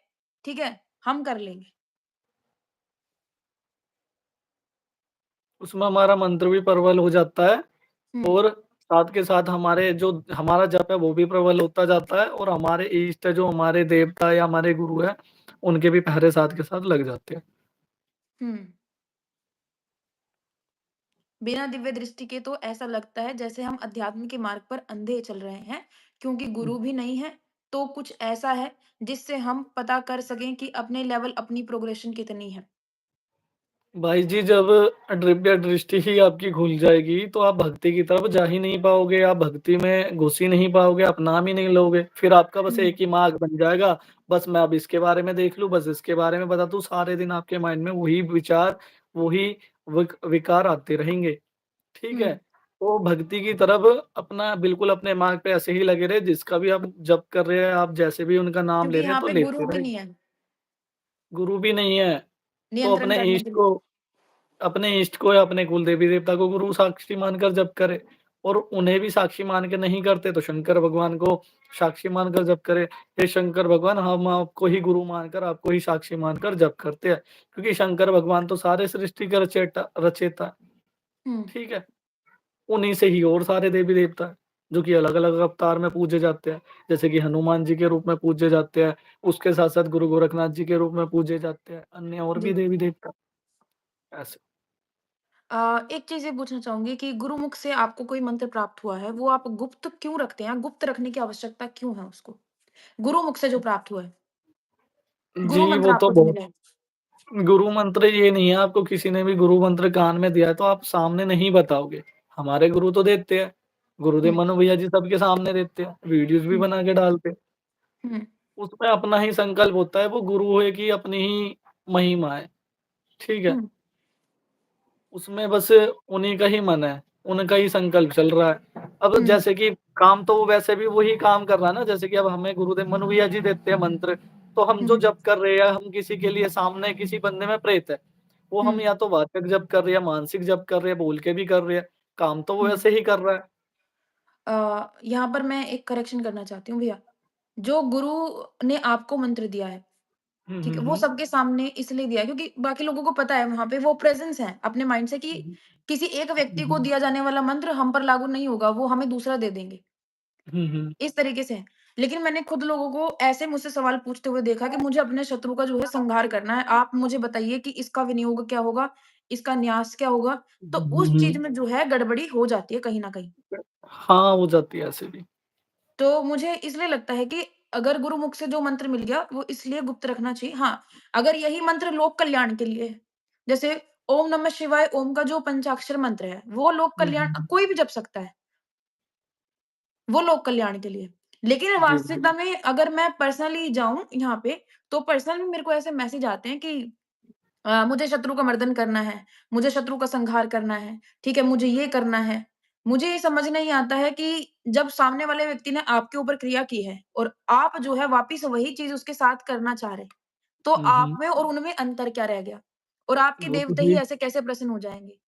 ठीक है? हम कर लेंगे। उसमें हमारा मंत्र भी प्रबल हो जाता है हुँ, और साथ के साथ हमारे जो हमारा जप है वो भी प्रबल होता जाता है और हमारे इष्ट जो हमारे देवता या हमारे गुरु हैं, उनके भी पहरे साथ के साथ लग जाते हैं। हुँ। बिना दिव्य दृष्टि के तो ऐसा लगता है जैसे हम अध्यात्म के मार्ग पर अंधे चल रहे हैं, क्योंकि गुरु भी नहीं है, तो कुछ ऐसा है जिससे हम पता कर सकें कि अपने लेवल, अपनी प्रोग्रेशन कितनी है। भाई जी, जब दिव्य दृष्टि ही आपकी खुल जाएगी, तो आप भक्ति की तरफ जा ही नहीं पाओगे, आप भक्ति में घुस ही नहीं पाओगे, आप नाम ही नहीं लोगे। फिर आपका बस हुँ, एक ही मार्ग बन जाएगा, बस मैं अब इसके बारे में देख लूँ, बस इसके बारे में बता दूँ, सारे दिन आपके माइंड में वही विचार, वही विकार आते रहेंगे, ठीक हुँ, है? वो भक्ति की तरफ अपना बिल्कुल अपने मार्ग पे ऐसे ही लगे रहे, जिसका भी आप जप कर रहे हैं, आप जैसे भी उनका नाम क्योंकि ले रहे हैं, यहाँ तो पे लेते गुरु भी रहे। नहीं है, गुरु भी नहीं है, तो नियंत्रण करने के लिए। अपने इष्ट को या अपने कुल देवी-देवता को गुरु साक्षी मानकर जप करे, और उन्हें भी साक्षी मान के नहीं करते तो शंकर भगवान को साक्षी मानकर जप करे। हे शंकर भगवान, हम आपको ही गुरु मानकर, आपको ही साक्षी मानकर जप करते हैं, क्योंकि शंकर भगवान तो सारे सृष्टि के रचेता है, हुँ, ठीक है? उन्हीं से ही और सारे देवी-देवता हैं, जो कि अलग-अलग अवतार में पूजे जाते हैं। जैसे कि हनुमान जी के रूप में पूजे जाते हैं, उसके साथ-साथ गुरु गोरखनाथ जी के रूप में पूजे जाते हैं, अन्य और भी जी। देवी-देवता, ऐसे। एक चीज़ ये पूछना चाहूँगी कि गुरुमुख से आपको कोई मंत्र प्राप्त हुआ है, वो आप गुप्त क्यों रखते हैं? गुप्त रखने की आवश्यकता क्यों है उसको? गुरुमुख से जो प्राप्त हुआ है, गुरु जी, मंत्र वो तो आपको जो बहुत मिला है। गुरु मंत्र ये नहीं है, आपको किसी ने भी गुरु मंत्र कान में दिया है, तो आप सामने नहीं बताओगे। हमारे गुरु तो देते हैं, गुरुदेव हुँ, मनु भैया जी सबके सामने देते हैं, वीडियोज़ भी हुँ, बना के डालते हैं। हुँ, उसमें अपना ही संकल्प होता है, वो गुरु है कि अपनी ही महिमा है, ठीक है? हुँ, उसमें बस उन्हीं का ही मन है, उनका ही संकल्प चल रहा है। अब हुँ, जैसे कि काम तो वो वैसे भी वही काम कर रहा है ना, जैसे कि अब हमें गुरुदेव मनु भैया जी देते हैं मंत्र, तो हम जो हुँ, जप कर रहे हैं, हम किसी के लिए सामने किसी बंदे में प्रेत है, वो हुँ, हम या तो वाचक जप कर रहे हैं, मानसिक जप कर रहे हैं, बोल के भी कर रहे हैं, काम तो वो हुँ। वैसे ही कर रहा है। यहाँ पर मैं एक करेक्शन करना चाहती हूँ भैया। जो गुरु ने आपको मंत्र दिया है, हुँ, ठीक हुँ, है? वो हुँ। सबके सामने इसलिए दिया है क्योंकि बाकी लोगों को पता है वहाँ पे वो प्रेज़ेंस है अपने माइंड से कि हुँ, हुँ। किसी एक व्यक्ति हुँ, को हुँ। दिया जाने वाला मंत्र हम पर लागू नहीं होगा, वो हमें दूसरा दे देंगे। हुँ, हुँ। इस तरीके से है। लेकिन मैंने खुद लोगों को ऐसे मुझसे सवाल पूछते हुए देखा कि मुझे अपने शत्रु का जो है संहार करना है। आप मुझे बताइए कि इसका विनियोग क्या होगा? इसका न्यास क्या होगा? तो हुँ, हुँ, उस चीज़ हुँ। में जो है गड़बड़ी हो जाती है कहीं न कहीं। हाँ, हो जाती है ऐसे भी। तो मुझे इसलिए लगता है कि अगर गुरुमुख से जो मंत्र मिल गया, वो इसलिए गुप्त रखना चाहिए। हाँ, अगर यही मंत्र लोक कल्याण के लिए है, जैसे ओम नमः शिवाय ओम का जो पंचाक्षर मंत्र है, वो लोक हुँ, कल्याण हुँ। कोई भी जप सकता है। वो लोक कल्याण के लिए। लेकिन जी, जी। वास्तविकता में अगर मैं पर्सनली जाऊँ यहाँ पे, तो पर्सनली मेरे को ऐसे मैसेज आते हैं कि मुझे शत्रु का मर्दन करना है, मुझे शत्रु का संहार करना है, ठीक है, मुझे ये करना है। मुझे ये समझ नहीं आता है कि जब सामने वाले व्यक्ति ने आपके ऊपर क्रिया की है और आप जो है वापिस वही चीज़ उसके साथ करना चाह रहे हैं, तो हुँ, आप हुँ। में और उनमें अंतर क्या रह गया? और आपके वो तो देवता ही है। ऐसे कैसे प्रसन्न हो जाएँगे?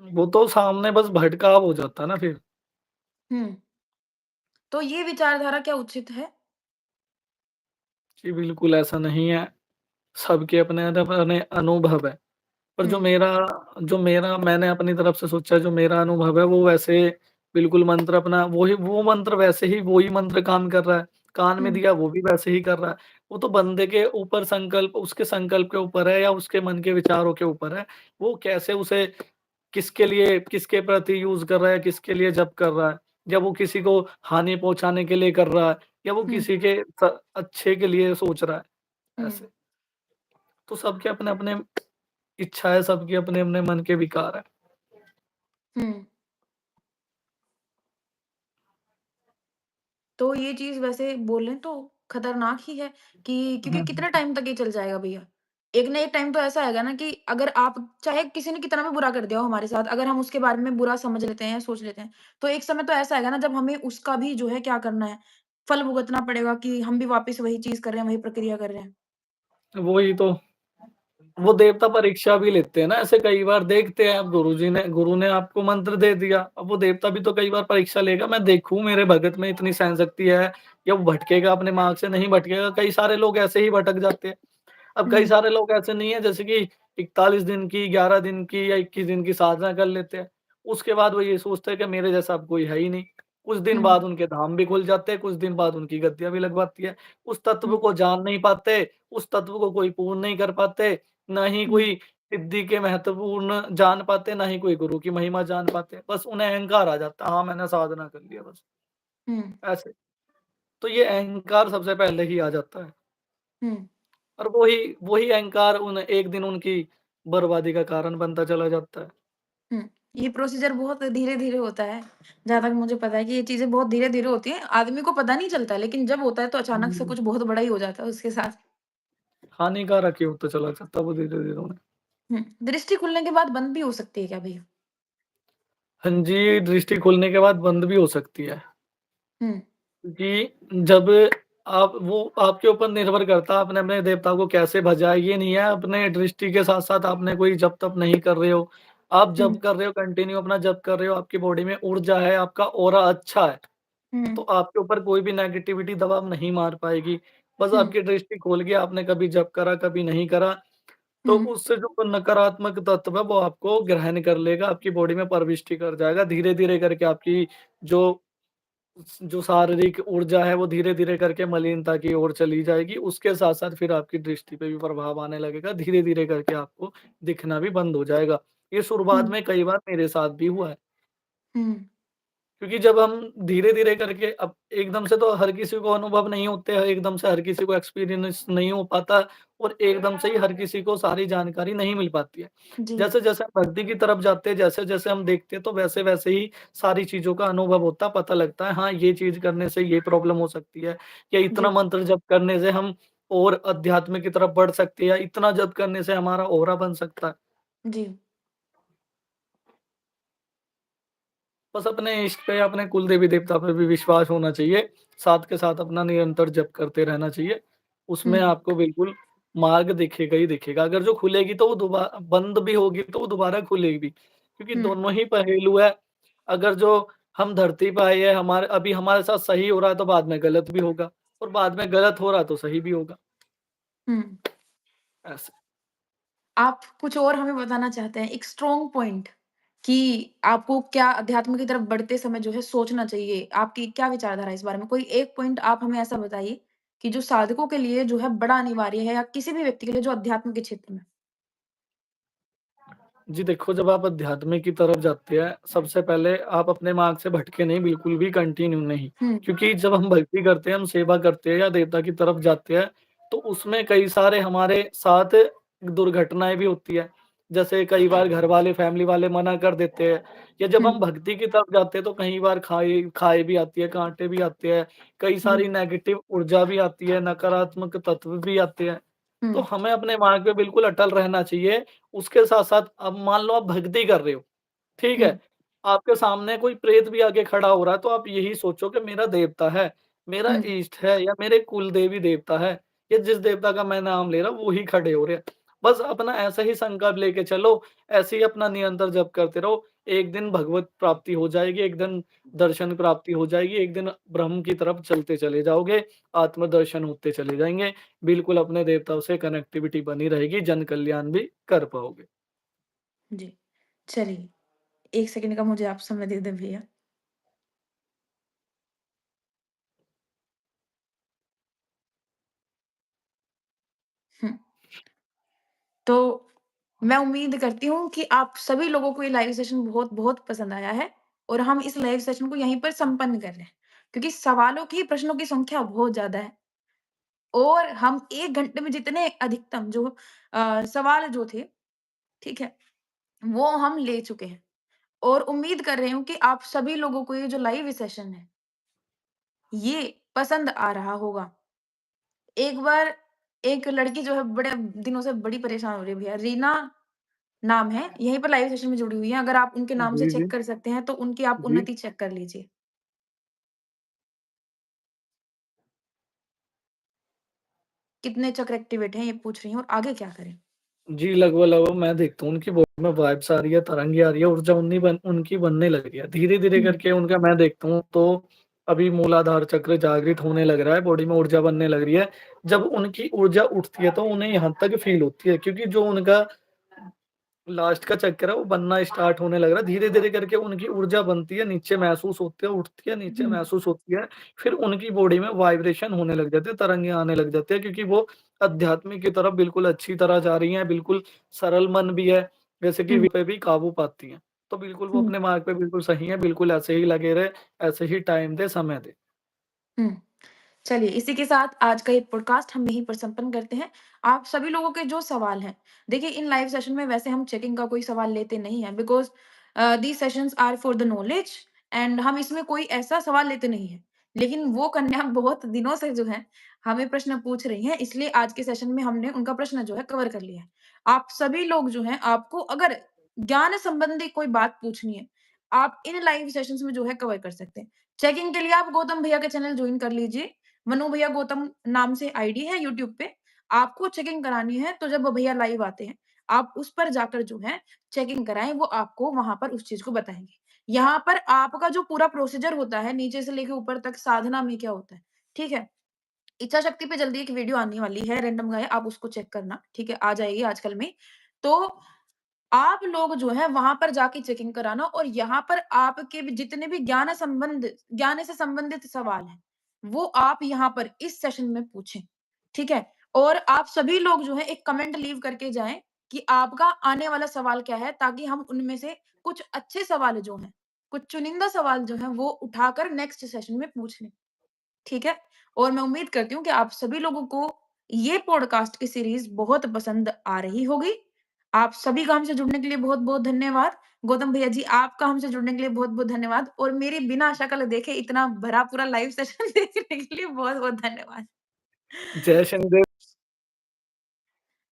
वो तो सामने बस भटकाव हो जाता है ना फिर। हुँ, तो ये विचारधारा क्या उचित है? जी, बिल्कुल ऐसा नहीं है। सबके अपने-अपने अनुभव है। पर हुँ, जो मेरा मैंने अपनी तरफ से सोचा, जो मेरा अनुभव है वो वैसे बिल्कुल मंत्र अपना वो मंत्र वैसे ही वही मंत्र काम कर रहा है। कान में हुँ, दिया वो भी वैसे ही कर रहा है। वो तो बंदे के ऊपर उसके संकल्प के ऊपर है या उसके मन के विचारों के ऊपर है। वो कैसे उसे किसके लिए किसके प्रति यूज़ कर रहा है, किसके लिए जप कर रहा है। या वो किसी को हानि पहुँचाने के लिए कर रहा है या वो हुँ, किसी के अच्छे के लिए सोच रहा है, हुँ, ऐसे। तो सबके अपने-अपने इच्छा है, सबके अपने-अपने मन के विकार हैं। हुँ। तो ये चीज़ वैसे बोलें तो खतरनाक ही है कि क्योंकि हुँ, कितने हुँ। टाइम तक ये चल जाएगा भैया? एक ना एक टाइम तो ऐसा आएगा ना कि अगर आप चाहे किसी ने कितना भी बुरा कर दिया हो हमारे साथ, अगर हम उसके बारे में बुरा समझ लेते हैं, सोच लेते हैं, तो एक समय तो ऐसा आएगा ना जब हमें उसका भी जो है क्या करना है, फल भुगतना पड़ेगा कि हम भी वापस वही चीज़ कर रहे हैं, वही प्रक्रिया कर रहे हैं। वही तो, वो देवता परीक्षा भी लेते हैं ना, ऐसे कई बार देखते हैं अब गुरु ने आपको मंत्र दे दिया, अब वो देवता भी तो कई बार परीक्षा लेगा, मैं देखूँ मेरे भगत में इतनी सहनशक्ति है या वो भटकेगा अपने मार्ग से नहीं भटकेगा, कई सारे लोग ऐसे ही भटक जाते हैं। अब कई हुँ, सारे लोग ऐसे नहीं है जैसे कि 41 दिन की, 11 दिन की या 21 दिन की साधना कर लेते हैं। उसके बाद वो ये सोचते हैं कि मेरे जैसा अब कोई है ही नहीं। कुछ दिन हुँ, बाद उनके धाम भी खुल जाते हैं, कुछ दिन बाद उनकी गद्दियाँ भी लगवाती है। उस तत्व हुँ, को जान नहीं पाते, उस तत्व को कोई पूर्ण नहीं कर पाते, ना ही हुँ, कोई सिद्धि के महत्वपूर्ण जान पाते, ना ही कोई गुरु की महिमा जान पाते। बस उन्हें अहंकार आ जाता है, हाँ, मैंने साधना कर लिया बस, हुँ, ऐसे। तो ये अहंकार सबसे पहले ही आ जाता है। हुँ, और वही वही अहंकार उन एक दिन उनकी बर्बादी का कारण बनता चला जाता है। हुँ। ये प्रोसीजर बहुत धीरे-धीरे होता है। जहाँ तक मुझे पता है कि ये चीज़ें बहुत धीरे-धीरे होती हैं। आदमी को पता नहीं चलता, लेकिन जब होता है तो अचानक से हुँ। कुछ बहुत बड़ा ही हो जाता है उसके साथ। हानिकारक ही होता चला जाता है वो धीरे-धीरे उन्हें। हुँ, दृष्टि खुलने के बाद बंद भी हो सकती है क्या भैया? हाँ जी, दृष्टि खुलने के बाद बंद भी हो सकती है। हुँ, क्योंकि जब आप वो आपके ऊपर निर्भर करता है, आपने अपने देवता को कैसे भजा है, ये नहीं है अपने दृष्टि के साथ-साथ आपने कोई जप-तप नहीं कर रहे हो। आप हुँ, जप कर रहे हो, कंटिन्यू अपना जप कर रहे हो, आपकी बॉडी में ऊर्जा है, आपका ऑरा अच्छा है, हुँ, तो आपके ऊपर कोई भी नेगेटिविटी दबाव नहीं मार पाएगी। बस हुँ, आपकी दृष्टि खुल गई, आपने कभी जप करा, कभी नहीं करा, तो हुँ, उससे जो नकारात्मक तत्व है, वो आपको ग्रहण कर लेगा, आपकी बॉडी में प्रविष्टि कर जाएगा। धीरे-धीरे करके आपकी जो जो शारीरिक ऊर्जा है वो धीरे-धीरे करके मलिनता की ओर चली जाएगी। उसके साथ-साथ फिर आपकी दृष्टि पे भी प्रभाव आने लगेगा। धीरे-धीरे करके आपको दिखना भी बंद हो जाएगा। ये हुँ, शुरुआत में कई बार मेरे साथ भी हुआ है। हुँ, क्योंकि जब हम धीरे-धीरे करके अब एकदम से तो हर किसी को अनुभव नहीं होते हैं, एकदम से हर किसी को एक्सपीरियंस नहीं हो पाता और एकदम से ही हर किसी को सारी जानकारी नहीं मिल पाती है। जी, जैसे-जैसे हम भक्ति की तरफ जाते हैं, जैसे-जैसे हम देखते हैं तो वैसे-वैसे ही सारी चीज़ों का अनुभव होता, पता लगता है हाँ, ये चीज़ करने से ये प्रॉब्लम हो सकती है या इतना जी, मंत्र जप करने से हम और अध्यात्म की तरफ बढ़ सकते हैं या इतना जप करने से हमारा ऑरा बन सकता है। जी, बस अपने इष्ट पे, अपने कुल देवी-देवता पे भी विश्वास होना चाहिए। साथ के साथ अपना निरंतर जप करते रहना चाहिए। हुँ, उसमें आपको बिल्कुल मार्ग दिखेगा ही दिखेगा। अगर जो खुलेगी तो वो बंद भी होगी तो वो दोबारा खुलेगी भी। क्योंकि हुँ, दोनों ही पहलू है। अगर जो हम धरती पे आए हैं, अभी हमारे साथ सही हो रहा है तो बाद में गलत भी होगा और बाद में गलत हो रहा है तो सही भी होगा। हुँ। ऐसे। आप कुछ और हमें बताना चाहते हैं, एक स्ट्रॉन्ग पॉइंट कि आपको क्या अध्यात्म की तरफ बढ़ते समय जो है सोचना चाहिए? आपकी क्या विचारधारा है इस बारे में? कोई एक पॉइंट आप हमें ऐसा बताइए कि जो साधकों के लिए जो है बड़ा अनिवार्य है या किसी भी व्यक्ति के लिए जो अध्यात्म के क्षेत्र में? जी देखो, जब आप अध्यात्म की तरफ जाते हैं, सबसे पहले आप अपने मार्ग से भटके नहीं, बिल्कुल भी कंटिन्यू नहीं। हुँ, क्योंकि जब हम भक्ति करते हैं, हम सेवा करते हैं या देवता की तरफ जाते हैं, तो उसमें कई सारे हमारे साथ दुर्घटनाएँ भी होती हैं। जैसे कई बार घर वाले, फैमिली वाले मना कर देते हैं या जब हुँ, हम भक्ति की तरफ जाते हैं, तो कई बार खाई खाई भी आती है, काँटे भी आते हैं, कई जी, सारी नेगेटिव ऊर्जा भी आती है, नकारात्मक तत्व भी आते हैं। हुँ, तो हमें अपने मार्ग पे बिल्कुल अटल रहना चाहिए। उसके साथ-साथ अब मान लो आप भक्ति कर रहे हो, ठीक हुँ, है? आपके सामने कोई प्रेत भी आके खड़ा हो रहा है, तो आप यही सोचो कि मेरा देवता है, मेरा हुँ, इष्ट है या मेरे कुल देवी देवता है, या जिस देवता का मैं नाम ले रहा हूँ, वो ही खड़े हो रहे हैं। बस अपना ऐसा ही संकल्प लेके चलो, ऐसे ही अपना निरंतर जप करते रहो। एक दिन भगवत प्राप्ति हो जाएगी, एक दिन दर्शन प्राप्ति हो जाएगी, एक दिन ब्रह्म की तरफ चलते चले जाओगे, आत्मदर्शन होते चले जाएँगे। बिल्कुल अपने देवताओं से कनेक्टिविटी बनी रहेगी, जन कल्याण भी कर पाओगे। जी। चलिए, 1 सेकंड का मुझे आप समय दे दें भैया। हुँ, तो मैं उम्मीद करती हूँ कि आप सभी लोगों को ये लाइव सेशन बहुत-बहुत पसंद आया है और हम इस लाइव सेशन को यहीं पर संपन्न कर रहे हैं। क्योंकि सवालों की, प्रश्नों की संख्या बहुत ज़्यादा है और हम 1 घंटे में जितने अधिकतम जो सवाल जो थे, ठीक है? वो हम ले चुके हैं और उम्मीद कर रही हूँ कि आप सभी लोगों को ये जो लाइव सेशन है, ये पसंद आ रहा होगा। एक बार एक लड़की जो है बड़े दिनों से बड़ी परेशान हो रही है भैया, रीना नाम है, यहीं पर लाइव सेशन में जुड़ी हुई हैं, अगर आप उनके नाम से जी, जी। चेक कर सकते हैं, तो उनकी आप जी। उन्नति चेक कर लीजिए। कितने चक्र एक्टिवेट हैं ये पूछ रही हूँ और आगे क्या करें? जी, लगभग-लगभग मैं देखता हूँ उनकी बॉडी में वाइब्स आ रही है, तरंगे आ रही है, ऊर्जा उनकी बनने लग रही है। धीरे-धीरे हुँ, करके उनका मैं देखता हूँ तो अभी मूलाधार चक्र जागृत होने लग रहा है, बॉडी में ऊर्जा बनने लग रही है। जब उनकी ऊर्जा उठती है तो उन्हें यहाँ तक फ़ील होती है, क्योंकि जो उनका लास्ट का चक्कर है वो बनना स्टार्ट होने लग रहा है। धीरे-धीरे करके उनकी ऊर्जा बनती है, नीचे महसूस होती है, उठती है, नीचे हुँ, महसूस होती है। फिर उनकी बॉडी में वाइब्रेशन होने लग जाती है, तरंगे आने लग जाती है, क्योंकि वो अध्यात्म की तरफ बिल्कुल अच्छी तरह जा रही हैं, बिल्कुल सरल मन भी है, जैसे कि हुँ, पे भी काबू पाती हैं। तो बिल्कुल वो हुँ, अपने मार्ग पे बिल्कुल सही हैं, बिल्कुल ऐसे ही लगे रहे, ऐसे ही टाइम दें, समय दें। हुँ। चलिए, इसी के साथ आज का ये पॉडकास्ट हम यहीं पर संपन्न करते हैं। आप सभी लोगों के जो सवाल हैं, देखिए इन लाइव सेशन में वैसे हम चेकिंग का कोई सवाल लेते नहीं हैं because these sessions are for the knowledge and हम इसमें कोई ऐसा सवाल लेते नहीं हैं। लेकिन वो कन्या बहुत दिनों से जो है, हमें प्रश्न पूछ रही हैं, इसलिए आज के सेशन में हमने उनका प्रश्न जो है कवर कर लिया है। आप सभी लोग जो हैं, आपको अगर ज्ञान संबंधी कोई बात पूछनी है, आप इन लाइव सेशंस में जो है कवर कर सकते हैं। चेकिंग के लिए आप गौतम भैया के चैनल जॉइन कर लीजिए। मनु भैया गौतम नाम से आईडी है यूट्यूब पे। आपको चेकिंग करानी है तो जब वो भैया लाइव आते हैं, आप उस पर जाकर जो है चेकिंग कराएँ, वो आपको वहाँ पर उस चीज़ को बताएँगे। यहाँ पर आपका जो पूरा प्रोसीजर होता है, नीचे से लेके ऊपर तक साधना में क्या होता है, ठीक है? इच्छा शक्ति पे जल्दी एक वीडियो आने वाली है रैंडम गाय, आप उसको चेक करना, ठीक है? आ जाएगी आजकल में। तो आप लोग जो है वहाँ पर जाके चेकिंग कराना और यहाँ पर आपके भी जितने भी ज्ञान से संबंधित सवाल हैं, वो आप यहाँ पर इस सेशन में पूछें, ठीक है? और आप सभी लोग जो है एक कमेंट लीव करके जाएँ कि आपका आने वाला सवाल क्या है, ताकि हम उनमें से कुछ अच्छे सवाल जो हैं, कुछ चुनिंदा सवाल जो हैं वो उठाकर नेक्स्ट सेशन में पूछ लें। ठीक है? और मैं उम्मीद करती हूँ कि आप सभी लोगों को ये पॉडकास्ट की सीरीज़ बहुत पसंद आ रही होगी। आप सभी का हमसे जुड़ने के लिए बहुत-बहुत धन्यवाद। गौतम भैया जी, आपका हमसे जुड़ने के लिए बहुत-बहुत धन्यवाद और मेरी बिना शक्ल देखे इतना भरा पूरा लाइव सेशन देखने के लिए बहुत-बहुत धन्यवाद। जय शनिदेव,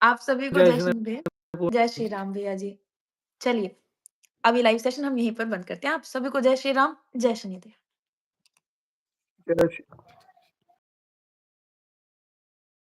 आप सभी को जय जय शनिदेव, शनिदेव, जय श्री राम भैया जी। चलिए, अब ये लाइव सेशन हम यहीं पर बंद करते हैं। आप सभी को जय श्री राम, जय शनिदेव। जय श्री